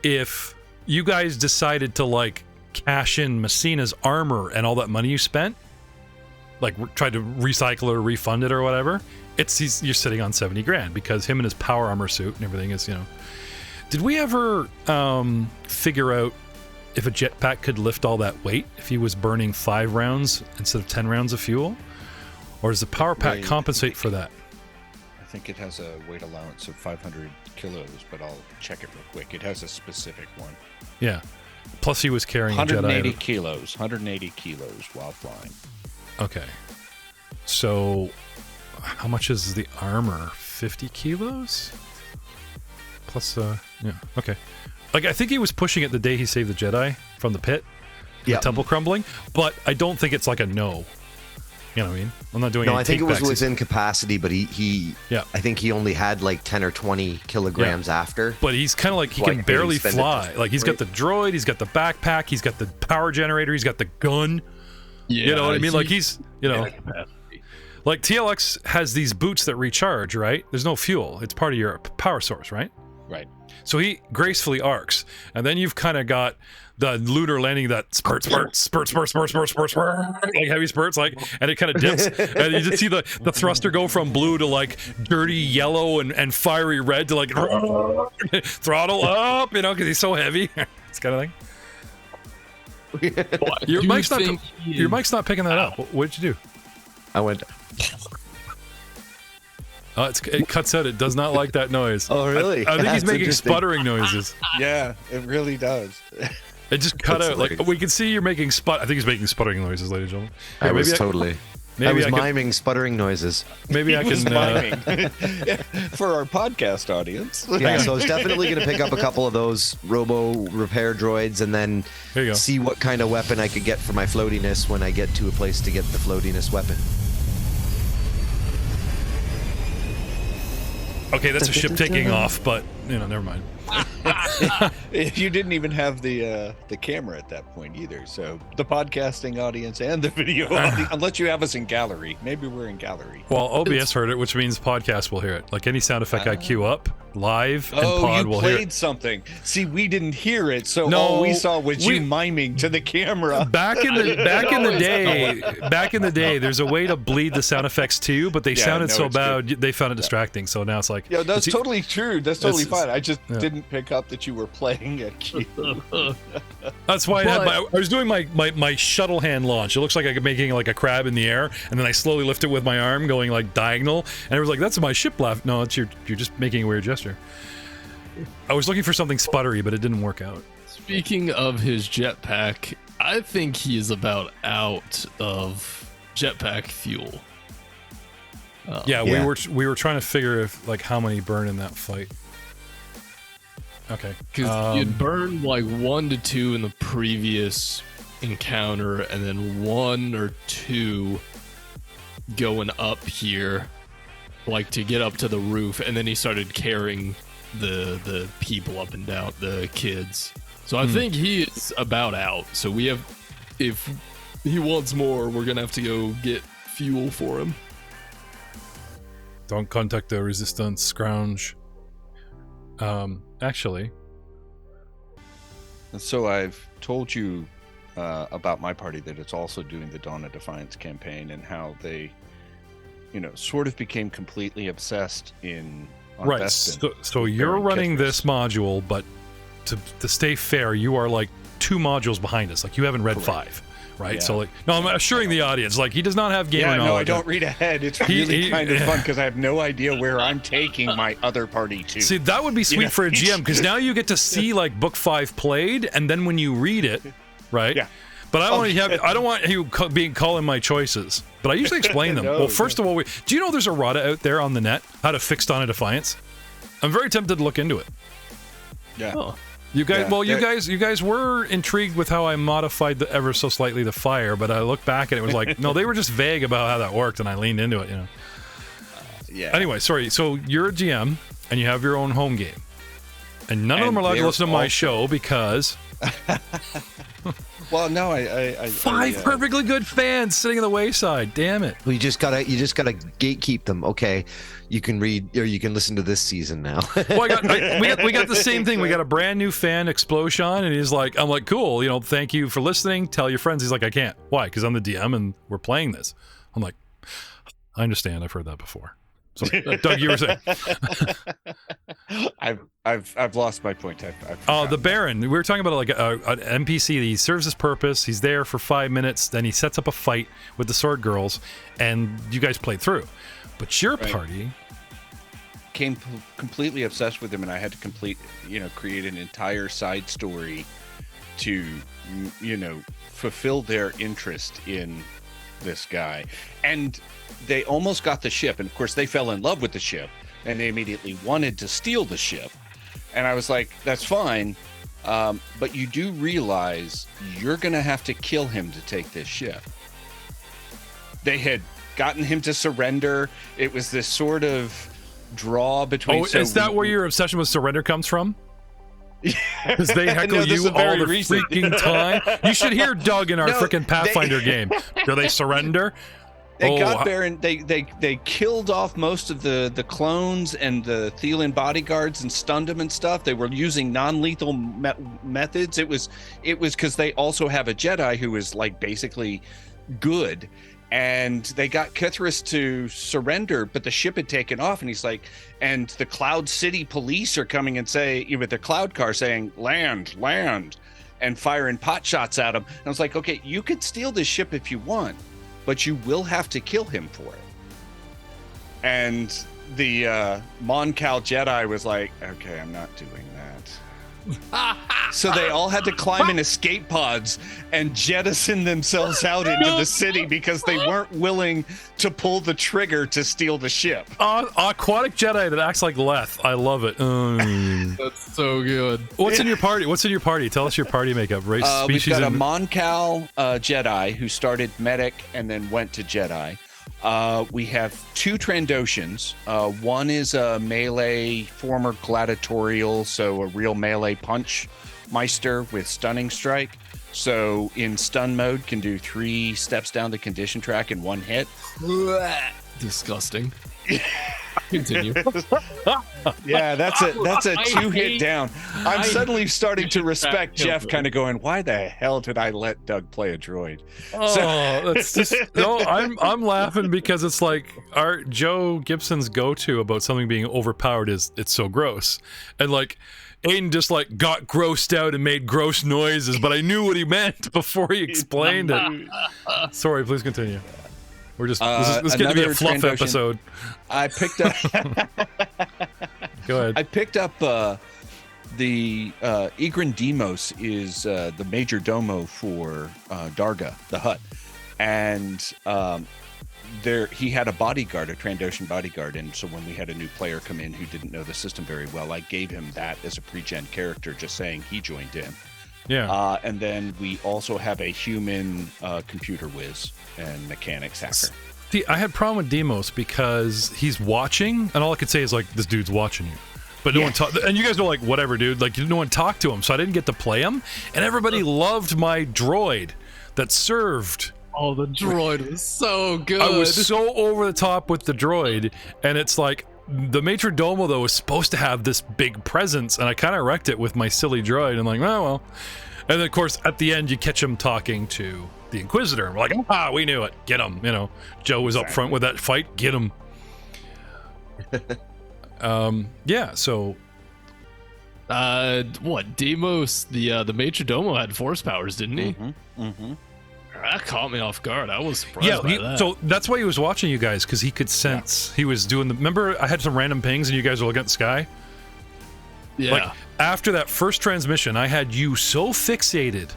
Speaker 2: If you guys decided to like cash in Messina's armor and all that money you spent, like tried to recycle it or refund it or whatever, you're sitting on 70 grand because him and his power armor suit and everything is, Did we ever figure out if a jetpack could lift all that weight if he was burning 5 rounds instead of 10 rounds of fuel? Or does the power pack
Speaker 4: Wait,
Speaker 2: compensate for that?
Speaker 4: I think it has a weight allowance of 500 kilos, but I'll check it real quick. It has a specific one.
Speaker 2: Yeah. Plus he was carrying a
Speaker 4: 180
Speaker 2: Jedi.
Speaker 4: kilos. 180 kilos while flying.
Speaker 2: Okay. So how much is the armor? 50 kilos? Plus, yeah, okay. Like, I think he was pushing it the day he saved the Jedi from the pit, the temple crumbling, but I don't think it's like a no. You know what I mean? I'm not doing
Speaker 1: No,
Speaker 2: any
Speaker 1: I think it was
Speaker 2: take-backs.
Speaker 1: within capacity, but he I think he only had like 10 or 20 kilograms after.
Speaker 2: But he's kind of like, he
Speaker 1: Like,
Speaker 2: can barely
Speaker 1: spend it
Speaker 2: fly.
Speaker 1: just
Speaker 2: Like, he's got the droid, he's got the backpack, he's got the power generator, he's got the gun.
Speaker 3: Yeah,
Speaker 2: You know what I mean? Like, he's,
Speaker 3: capacity.
Speaker 2: like TLX has these boots that recharge, right? There's no fuel. It's part of your power source, right?
Speaker 4: Right.
Speaker 2: So he gracefully arcs, and then you've kind of got the lunar landing that spurt, like heavy spurts, like, and it kind of dips, and you just see the thruster go from blue to like dirty yellow and fiery red to like throttle up, because he's so heavy. This kind of thing. Your mic's not picking that up. What did you do?
Speaker 1: I went,
Speaker 2: It cuts out. It does not like that noise.
Speaker 1: oh, really?
Speaker 2: I think he's
Speaker 1: That's
Speaker 2: making
Speaker 1: interesting.
Speaker 2: sputtering noises.
Speaker 4: Yeah, it really does.
Speaker 2: It just cut
Speaker 1: That's
Speaker 2: out. Like
Speaker 1: hilarious.
Speaker 2: we can see you're making I think he's making sputtering noises, ladies and gentlemen.
Speaker 1: I
Speaker 2: Here,
Speaker 1: was
Speaker 2: maybe
Speaker 1: totally. I
Speaker 2: maybe
Speaker 1: was
Speaker 2: I can-
Speaker 1: miming sputtering noises.
Speaker 2: Maybe I
Speaker 4: Was
Speaker 2: can.
Speaker 4: miming. For our podcast audience.
Speaker 1: Yeah, so I was definitely going to pick up a couple of those robo repair droids and then
Speaker 2: Here you go.
Speaker 1: see what kind of weapon I could get for my floatiness when I get to a place to get the floatiness weapon.
Speaker 2: Okay, that's a ship taking off, but never mind.
Speaker 4: You didn't even have the camera at that point either. So the podcasting audience and the video audience, unless you have us in gallery. Maybe we're in gallery.
Speaker 2: Well, OBS heard it, which means podcast will hear it. Like any sound effect I queue up live, and
Speaker 4: Oh,
Speaker 2: pod
Speaker 4: you
Speaker 2: will hear
Speaker 4: played
Speaker 2: it.
Speaker 4: something. See, we didn't hear it, so
Speaker 2: No,
Speaker 4: all we saw was
Speaker 2: we-
Speaker 4: you miming to the camera.
Speaker 2: Back in the day, there's a way to bleed the sound effects too, but they
Speaker 4: Yeah,
Speaker 2: sounded
Speaker 4: no,
Speaker 2: so
Speaker 4: it's
Speaker 2: bad they found it distracting. So now it's like,
Speaker 4: Yeah, that's
Speaker 2: it's-
Speaker 4: totally true. That's totally
Speaker 2: it's-
Speaker 4: fine. I just
Speaker 2: yeah.
Speaker 4: didn't pick up that you were playing a cue.
Speaker 2: That's why I was doing my shuttle hand launch. It looks like I'm making like a crab in the air, and then I slowly lift it with my arm, going like diagonal. And it was like, "That's my ship laugh." No, it's you're just making a weird gesture. I was looking for something sputtery, but it didn't work out.
Speaker 3: Speaking of his jetpack, I think he is about out of jetpack fuel.
Speaker 2: Yeah,
Speaker 1: Yeah.
Speaker 2: we were trying to figure if like how many burn in that fight. Okay,
Speaker 3: Because you'd burned like 1 to 2 in the previous encounter, and then 1 or 2 going up here, like to get up to the roof, and then he started carrying the people up and down, the kids. So I think he is about out. So we have, if he wants more, we're gonna have to go get fuel for him.
Speaker 2: don't contact the resistance scrounge. Actually,
Speaker 4: So I've told you about my party that it's also doing the Dawn of Defiance campaign and how they, sort of became completely obsessed on
Speaker 2: right.
Speaker 4: Bespin.
Speaker 2: So you're
Speaker 4: repairing
Speaker 2: running
Speaker 4: Kithras.
Speaker 2: this module, but to stay fair, you are like 2 modules behind us. Like you haven't read
Speaker 4: Correct.
Speaker 2: 5, right?
Speaker 4: Yeah.
Speaker 2: So like, no, I'm assuring the audience, like he does not have gamer
Speaker 4: Yeah, no, I
Speaker 2: knowledge.
Speaker 4: don't read ahead. It's
Speaker 2: He-
Speaker 4: really
Speaker 2: he-
Speaker 4: kind of fun because I have no idea where I'm taking my other party to.
Speaker 2: See, that would be sweet
Speaker 4: know,
Speaker 2: for a GM because now you get to see like book 5 played, and then when you read it, right?
Speaker 4: Yeah.
Speaker 2: But I don't want you calling my choices. But I usually explain them.
Speaker 4: No,
Speaker 2: Well, first of all, do you know there's a Rada out there on the net how to fix Dawn of Defiance? I'm very tempted to look into it.
Speaker 4: Yeah.
Speaker 3: Oh.
Speaker 2: You guys,
Speaker 4: Yeah,
Speaker 2: you guys were intrigued with how I modified ever so slightly the fire, but I looked back and it was like, no, they were just vague about how that worked, and I leaned into it.
Speaker 4: Yeah.
Speaker 2: Anyway, sorry. So you're a GM and you have your own home game, and none of
Speaker 4: And
Speaker 2: them are allowed to
Speaker 4: they're
Speaker 2: listen to my
Speaker 4: all-
Speaker 2: show because
Speaker 4: Well, no, I
Speaker 2: 5 perfectly good fans sitting in the wayside. Damn it.
Speaker 1: Well, you just gotta gatekeep them. Okay, you can read or you can listen to this season now.
Speaker 2: Well, we got the same thing. We got a brand new fan, Explosion, and he's like, I'm like, cool, thank you for listening. Tell your friends. He's like, I can't. Why? Because I'm the DM and we're playing this. I'm like, I understand. I've heard that before. So, Doug, you were saying.
Speaker 4: I've lost my point. I've
Speaker 2: The
Speaker 4: forgotten.
Speaker 2: Baron. We were talking about like an NPC. He serves his purpose. He's there for 5 minutes. Then he sets up a fight with the Sword Girls, and you guys played through. But your
Speaker 4: Right.
Speaker 2: party,
Speaker 4: Became completely obsessed with him, and I had to create an entire side story to fulfill their interest in this guy. And they almost got the ship, and of course they fell in love with the ship, and they immediately wanted to steal the ship. And I was like, that's fine, but you do realize you're gonna have to kill him to take this ship. They had gotten him to surrender. It was this sort of draw between.
Speaker 2: is that where your obsession with surrender comes from? Because they heckle
Speaker 4: No, this is
Speaker 2: you all
Speaker 4: very
Speaker 2: the
Speaker 4: recent.
Speaker 2: freaking time. You should hear Doug in our
Speaker 4: No,
Speaker 2: freaking Pathfinder game. Do they surrender?
Speaker 4: They got Baron. They killed off most of the clones and the Thelian bodyguards and stunned them and stuff. They were using non-lethal methods. It was because they also have a Jedi who is like basically good, and they got Kithras to surrender, but the ship had taken off, and he's like, and the Cloud City police are coming and with the Cloud car saying land, and firing pot shots at him. And I was like, okay, you could steal this ship if you want, but you will have to kill him for it. And the Mon Cal Jedi was like, okay, I'm not doing that. So they all had to climb in escape pods and jettison themselves out into the city because they weren't willing to pull the trigger to steal the ship.
Speaker 2: Aquatic Jedi that acts like Leth. I love it.
Speaker 3: That's so good.
Speaker 2: What's in your party? What's in your party? Tell us your party makeup. Race, species.
Speaker 4: We've got a Mon Cal Jedi who started medic and then went to Jedi. We have 2 Trandoshans. One is a melee former gladiatorial, so a real melee punch meister with stunning strike. So in stun mode can do 3 steps down the condition track in 1 hit.
Speaker 3: Disgusting. Continue.
Speaker 4: Yeah, that's a 2-hit down. I'm suddenly starting to respect Jeff, kind of going, why the hell did I let Doug play a droid?
Speaker 2: That's just no. I'm laughing because it's like our Joe Gibson's go-to about something being overpowered is it's so gross, and like Aiden just like got grossed out and made gross noises, but I knew what he meant before he explained it. Sorry, please continue. We're just this is going to be a fluff episode.
Speaker 4: I picked up.
Speaker 2: Go ahead.
Speaker 4: I picked up the Egrin Demos is the major domo for Darga, the hut, and he had a bodyguard, a Trandoshan bodyguard, and so when we had a new player come in who didn't know the system very well, I gave him that as a pre-gen character, just saying he joined in.
Speaker 2: Yeah.
Speaker 4: And then we also have a human computer whiz and mechanics hacker.
Speaker 2: See, I had a problem with Demos because he's watching, and all I could say is like, "This dude's watching you," but no one talked. And you guys were like, "Whatever, dude." Like, no one talked to him, so I didn't get to play him. And everybody loved my droid that served.
Speaker 3: Oh, the droid was so good.
Speaker 2: I was so over the top with the droid, and it's like the Maitre Domo though was supposed to have this big presence, and I kind of wrecked it with my silly droid. I'm like, oh well. And then of course at the end you catch him talking to the Inquisitor, and we're like, we knew it. Get him. You know, Joe was up front with that fight. Get him. Yeah. So.
Speaker 3: What Demos? The Maitre Domo had force powers, didn't he?
Speaker 4: Mm-hmm.
Speaker 3: That caught me off guard. I was surprised by that.
Speaker 2: So that's why he was watching you guys, because he could sense he was doing the. Remember, I had some random pings, and you guys were looking at the sky.
Speaker 3: Yeah.
Speaker 2: Like after that first transmission, I had you so fixated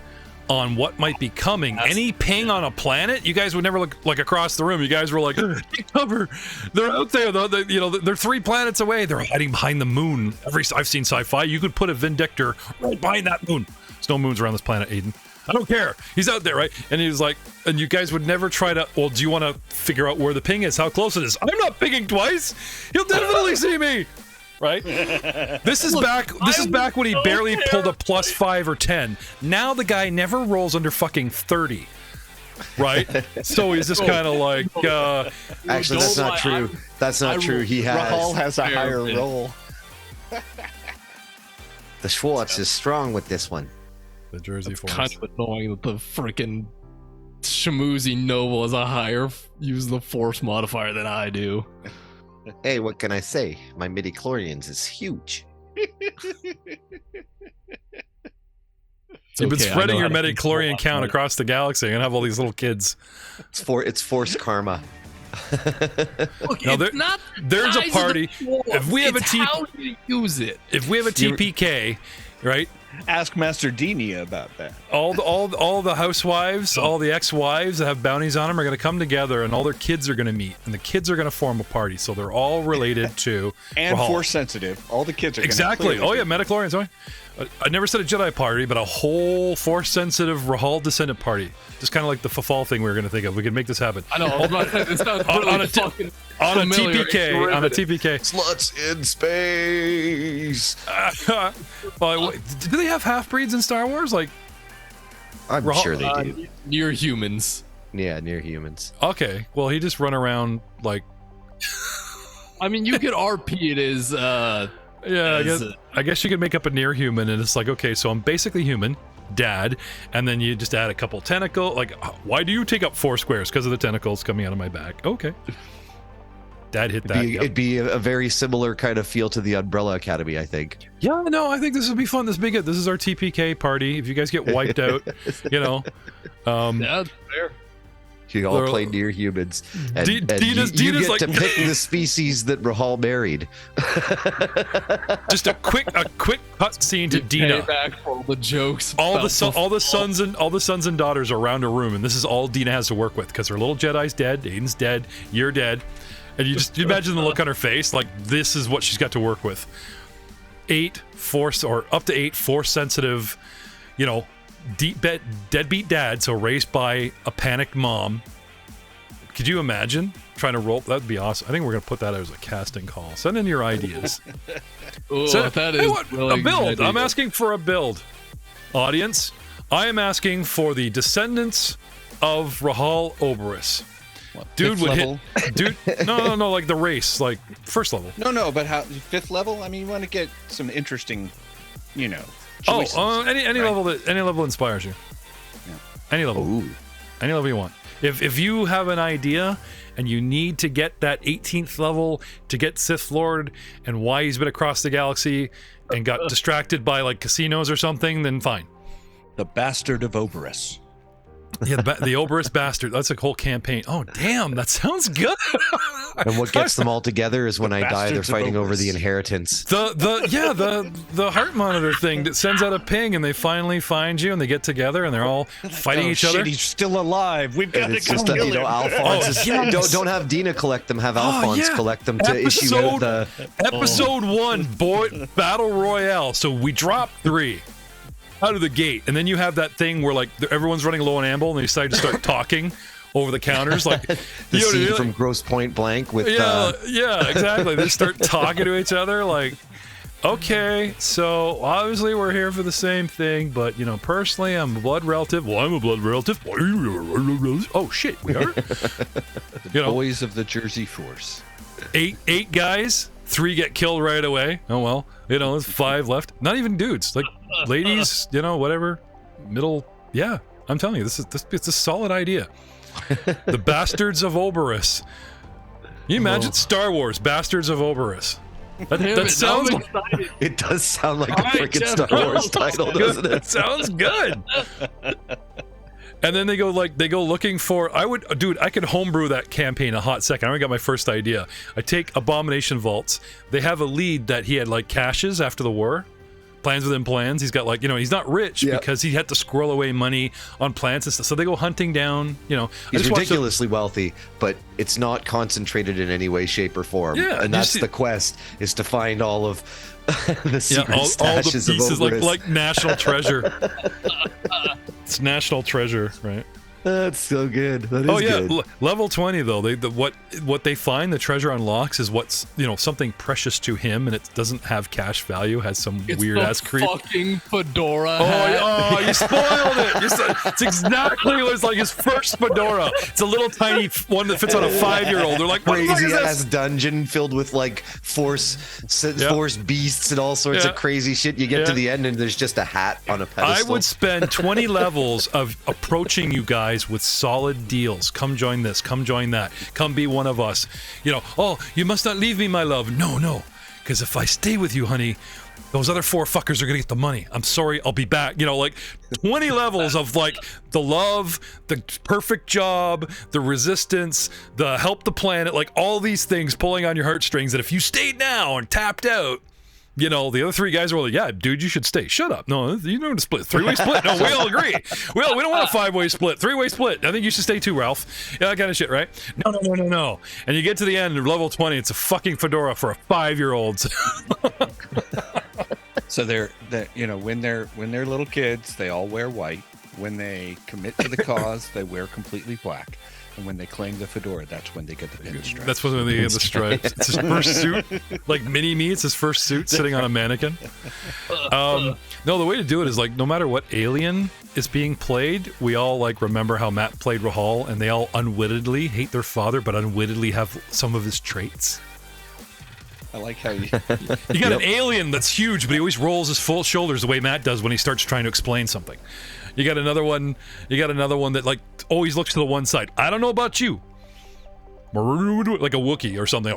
Speaker 2: on what might be coming. Any ping on a planet, you guys would never look like across the room. You guys were like, take cover. They're out there. They're 3 planets away. They're hiding behind the moon. I've seen sci-fi. You could put a Vindictor right behind that moon. There's no moons around this planet, Aiden. I don't care. He's out there, right? And he was like, and you guys would never try to, well, do you want to figure out where the ping is, how close it is? I'm not pinging twice. He'll definitely see me. Right? This is back when he barely pulled a +5 or 10. Now the guy never rolls under fucking 30. Right? So he's just kind of like
Speaker 1: actually that's not true. That's not true.
Speaker 4: Rahual has a higher roll.
Speaker 1: The Schwartz is strong with this one.
Speaker 2: the Jersey Force.
Speaker 3: Kind of annoying that the freaking schmoozy noble has a higher use the force modifier than I do.
Speaker 1: Hey, what can I say? My midi-chlorians is huge.
Speaker 2: You've been spreading your midi-chlorian count across the galaxy and have all these little kids.
Speaker 1: It's force karma.
Speaker 3: Look,
Speaker 2: no,
Speaker 3: it's not
Speaker 2: there's a party. If we have
Speaker 3: how you use it.
Speaker 2: If we have a TPK, right?
Speaker 4: Ask Master Dini about that.
Speaker 2: All the housewives, all the ex-wives that have bounties on them are going to come together, and all their kids are going to meet, and the kids are going to form a party. So they're all related to
Speaker 4: and
Speaker 2: Rahual.
Speaker 4: force sensitive. All the kids are
Speaker 2: exactly. Oh yeah, midi-chlorians. Oh, I never said a Jedi party, but a whole force sensitive Rahual descendant party. Just kind of like the Fafal thing we were going to think of. We could make this happen.
Speaker 3: I know. It sounds really
Speaker 2: on a
Speaker 3: familiar.
Speaker 2: On a TPK.
Speaker 1: Sluts in space.
Speaker 2: Do they have half-breeds in Star Wars? like?
Speaker 1: I'm sure they do.
Speaker 3: Near humans.
Speaker 1: Yeah, near humans.
Speaker 2: Okay, well, he just run around like.
Speaker 3: I mean, you could RP it as.
Speaker 2: Yeah, I guess you could make up a near human, and it's like, okay, so I'm basically human, dad, and then you just add a couple tentacle. Like, why do you take up 4 squares? Because of the tentacles coming out of my back. Okay. Dad hit that.
Speaker 1: It'd be a very similar kind of feel to the Umbrella Academy, I think.
Speaker 2: Yeah, no, I think this would be fun. This would be good. This is our TPK party. If you guys get wiped out, you know.
Speaker 3: Yeah, that's fair.
Speaker 1: You all play near humans. And,
Speaker 2: Dina's
Speaker 1: you get
Speaker 2: like
Speaker 1: to pick the species that Rahual married.
Speaker 2: just a quick cut scene to Dina.
Speaker 3: Back for all the jokes.
Speaker 2: All the sons and daughters are around a room, and this is all Dina has to work with because her little Jedi's dead, Aiden's dead, you're dead, and you imagine the look on her face, like this is what she's got to work with. 8 force or up to 8 force sensitive, deadbeat dad, so raised by a panicked mom. Could you imagine trying to roll? That'd be awesome. I think we're gonna put that as a casting call. Send in your ideas.
Speaker 3: Ooh, that is really
Speaker 2: a build.
Speaker 3: good
Speaker 2: I'm
Speaker 3: idea.
Speaker 2: asking for a build. Audience, I am asking for the descendants of Rahual Oberus.
Speaker 4: What,
Speaker 2: Dude
Speaker 4: fifth
Speaker 2: would
Speaker 4: level?
Speaker 2: hit. Dude, no, like the race, like first level.
Speaker 4: No, but how 5th level? I mean, you want to get some interesting, choices,
Speaker 2: Any
Speaker 4: right?
Speaker 2: level inspires you.
Speaker 4: Yeah.
Speaker 2: Any level. Any level you want. If you have an idea and you need to get that 18th level to get Sith Lord and why he's been across the galaxy and got distracted by like casinos or something, then fine.
Speaker 5: The Bastard of Oberus.
Speaker 2: Yeah, the Oberus bastard. That's a whole campaign. Oh, damn, that sounds good.
Speaker 1: And what gets them all together is when I die, they're
Speaker 5: Bastards of
Speaker 1: fighting over
Speaker 5: Oberus.
Speaker 1: the inheritance.
Speaker 2: The heart monitor thing that sends out a ping and they finally find you and they get together and they're all fighting each other.
Speaker 5: He's still alive. We've got
Speaker 1: And
Speaker 5: to
Speaker 1: it's
Speaker 5: go
Speaker 1: just
Speaker 5: kill
Speaker 1: that,
Speaker 5: him.
Speaker 1: Alphonse
Speaker 2: yes.
Speaker 1: don't have Dina collect them, have Alphonse
Speaker 2: yeah.
Speaker 1: collect them to issue out the...
Speaker 2: Episode 1, Battle Royale. So we drop 3 out of the gate, and then you have that thing where like everyone's running low on ammo, and they decide to start talking over the counters, like
Speaker 1: The scene
Speaker 2: like,
Speaker 1: from Gross Point Blank with...
Speaker 2: yeah, exactly. They start talking to each other, like, okay, so obviously we're here for the same thing, but personally, I'm a blood relative. Well, I'm a blood relative. Oh shit, we are.
Speaker 4: Boys of the Jersey Force.
Speaker 2: Eight guys, 3 get killed right away. Oh well, there's 5 left. Not even dudes, like ladies, whatever. Middle, yeah. I'm telling you, it's a solid idea. The Bastards of Oberus. Can you imagine Star Wars Bastards of Oberus? That sounds.
Speaker 1: It does sound like a
Speaker 2: All right,
Speaker 1: freaking
Speaker 2: Jeff,
Speaker 1: Star Wars title, doesn't it?
Speaker 2: That sounds good. And then they go looking for. I could homebrew that campaign in a hot second. I already got my first idea. I take Abomination Vaults. They have a lead that he had like caches after the war. Plans within plans. He's got he's not rich because he had to squirrel away money on plants and stuff. So they go hunting down,
Speaker 1: He's ridiculously wealthy, but it's not concentrated in any way, shape, or form.
Speaker 2: Yeah,
Speaker 1: and that's the quest, is to find all of the secret
Speaker 2: all the
Speaker 1: stashes
Speaker 2: pieces,
Speaker 1: of Oberus.
Speaker 2: like national treasure. It's national treasure, right?
Speaker 1: That's so good. That is good.
Speaker 2: Level 20 though. What they find the treasure unlocks is what's something precious to him, and it doesn't have cash value. Has some weird ass creep.
Speaker 3: Fucking fedora.
Speaker 2: Oh, you spoiled it! It's exactly what it's like. His first fedora. It's a little tiny one that fits on a 5-year-old. They're like, what the fuck is
Speaker 1: Crazy
Speaker 2: this?
Speaker 1: ass dungeon filled with force beasts and all sorts of crazy shit. You get to the end and there's just a hat on a pedestal.
Speaker 2: I would spend 20 levels of approaching you guys with solid deals. Come join this. Come join that. Come be one of us. Oh, you must not leave me, my love. No. Because if I stay with you, honey, those other 4 fuckers are going to get the money. I'm sorry. I'll be back. 20 levels of the love, the perfect job, the resistance, the help the planet, all these things pulling on your heartstrings that if you stayed now and tapped out, the other 3 guys were like, yeah, dude, you should stay. Shut up. No, you don't want to split. 3-way split. No, we all agree. We don't want a 5-way split. 3-way split. I think you should stay too, Ralph. Yeah, that kind of shit, right? No. And you get to the end of level 20, it's a fucking fedora for a 5-year-old.
Speaker 4: So they're when they're little kids, they all wear white. When they commit to the cause, they wear completely black. And when they claim the fedora, that's when they get the pinstripes.
Speaker 2: That's when they get the stripes. It's his first suit, like mini-me. It's his first suit sitting on a mannequin. No, the way to do it is no matter what alien is being played, we all remember how Matt played Rahual, and they all unwittingly hate their father, but unwittingly have some of his traits.
Speaker 4: I like how you
Speaker 2: got an alien that's huge, but he always rolls his full shoulders the way Matt does when he starts trying to explain something. You got another one that always looks to the one side. I don't know about you. Like a Wookiee or something.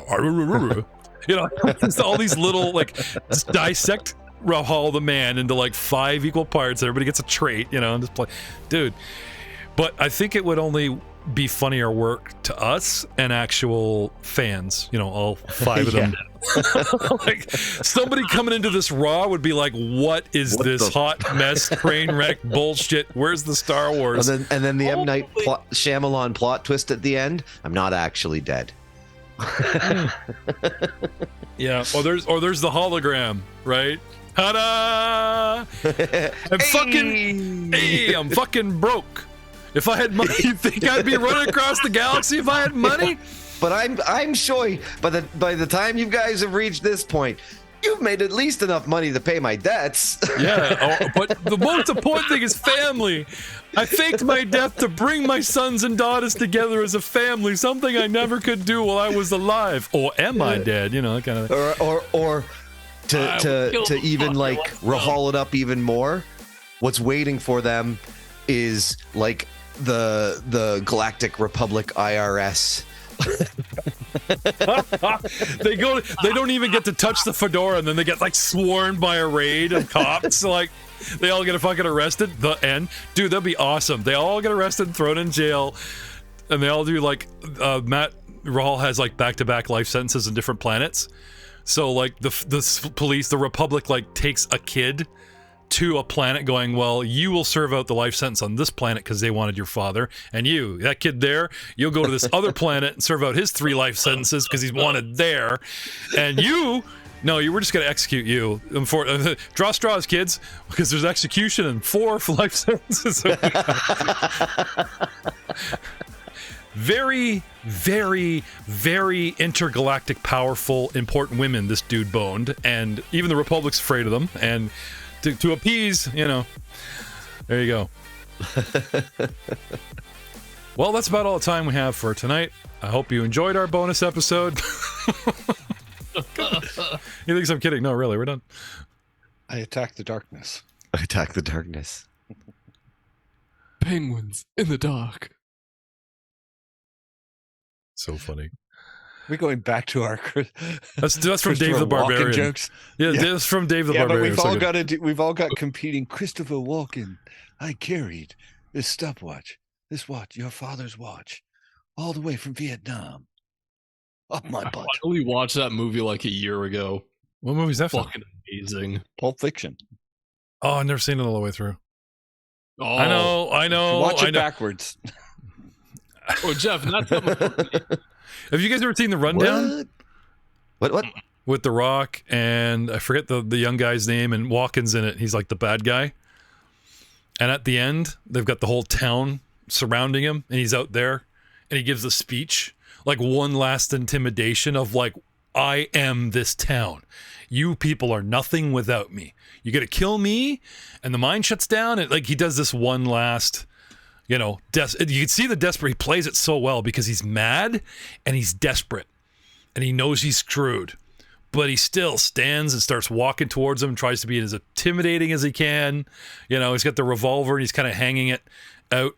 Speaker 2: All these little just dissect Rahual the man into 5 equal parts. Everybody gets a trait, and just play. Dude. But I think it would only be funnier work to us and actual fans, you know, all 5 of them. Like, somebody coming into this Raw would be like, what is this hot mess, train wreck bullshit? Where's the Star Wars?
Speaker 1: And then the M. Night Shyamalan plot twist at the end, I'm not actually dead.
Speaker 2: Yeah, or there's the hologram, right? Ta-da! I'm fucking broke. If I had money, you think I'd be running across the galaxy if I had money?
Speaker 1: But I'm sure by the time you guys have reached this point, you've made at least enough money to pay my debts.
Speaker 2: Yeah, but the most important thing is family. I faked my death to bring my sons and daughters together as a family, something I never could do while I was alive. Or am I dead? You know, that kind of thing.
Speaker 1: Or to even like Rahual it up even more, what's waiting for them is like the Galactic Republic IRS.
Speaker 2: They don't even get to touch the fedora, and then they get like swarmed by a raid of cops. Like, they all get fucking arrested. The end, dude, that'd be awesome. They all get arrested and thrown in jail, and they all do like Rahual has like back-to-back life sentences in different planets. So like the police, the Republic, like takes a kid to a planet going, well, you will serve out the life sentence on this planet because they wanted your father, and you, that kid there, you'll go to this other planet and serve out his 3 life sentences because he's wanted there, and you, no, you were just going to execute you. Draw straws, kids, because there's execution and 4 life sentences. Very, very, very intergalactic, powerful, important women this dude boned, and even the Republic's afraid of them, and to appease, you know, there you go. Well, that's about all the time we have for tonight. I hope you enjoyed our bonus episode. He thinks I'm kidding. No, really, we're done.
Speaker 4: I attack the darkness.
Speaker 1: Attack the darkness.
Speaker 3: Penguins in the dark.
Speaker 2: So funny.
Speaker 5: We're going back to our
Speaker 2: That's from Dave the Barbarian
Speaker 5: jokes.
Speaker 2: Yeah, that's from Dave the Barbarian.
Speaker 5: But we've all got competing. Christopher Walken. I carried this stopwatch, this watch, your father's watch, all the way from Vietnam. Up my butt.
Speaker 3: I finally watched that movie like a year ago.
Speaker 2: What movie is that from?
Speaker 3: Fucking amazing.
Speaker 5: Pulp Fiction.
Speaker 2: Oh, I've never seen it all the way through.
Speaker 3: Oh,
Speaker 2: I know.
Speaker 5: Watch it backwards.
Speaker 3: Oh, Jeff, not that.
Speaker 2: Have you guys ever seen The Rundown?
Speaker 1: What?
Speaker 2: With The Rock, and I forget the young guy's name, and Walken's in it. He's like the bad guy. And at the end, they've got the whole town surrounding him, and he's out there, and he gives a speech, like one last intimidation of like, I am this town. You people are nothing without me. You got to kill me, and the mine shuts down. And like, he does this one last, you know, you can see the desperate. He plays it so well because he's mad and he's desperate, and he knows he's screwed, but he still stands and starts walking towards him and tries to be as intimidating as he can. You know, he's got the revolver and he's kind of hanging it out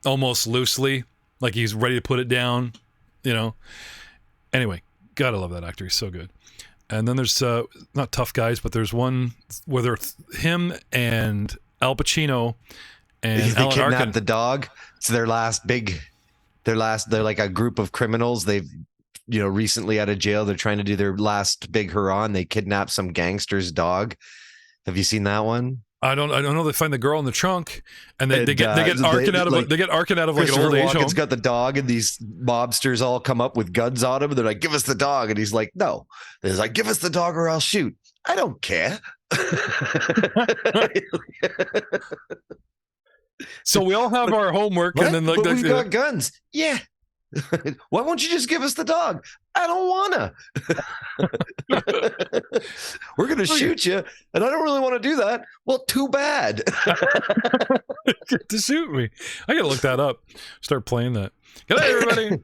Speaker 2: almost loosely, like he's ready to put it down, you know. Anyway, gotta love that actor. He's so good. And then there's not Tough Guys, but there's one where they're him and Al Pacino and
Speaker 1: They
Speaker 2: Alan
Speaker 1: kidnapped
Speaker 2: Arkin.
Speaker 1: the dog. It's they're like a group of criminals. They've, you know, recently out of jail. They're trying to do their last big hurrah, and they kidnap some gangster's dog. Have you seen that one?
Speaker 2: I don't know. They find the girl in the trunk, and they get Arkin out of like an old
Speaker 1: Christopher
Speaker 2: age home.
Speaker 1: Walken's got the dog, and these mobsters all come up with guns on him. And they're like, "Give us the dog," and he's like, "No." And he's like, "Give us the dog, or I'll shoot." I don't care.
Speaker 2: So we all have our homework,
Speaker 1: What?
Speaker 2: and then like
Speaker 1: But we've got guns. Yeah. Why won't you just give us the dog? I don't wanna. We're gonna shoot you, and I don't really want to do that. Well, too bad.
Speaker 2: to shoot me. I gotta look that up. Start playing that. Good night, everybody.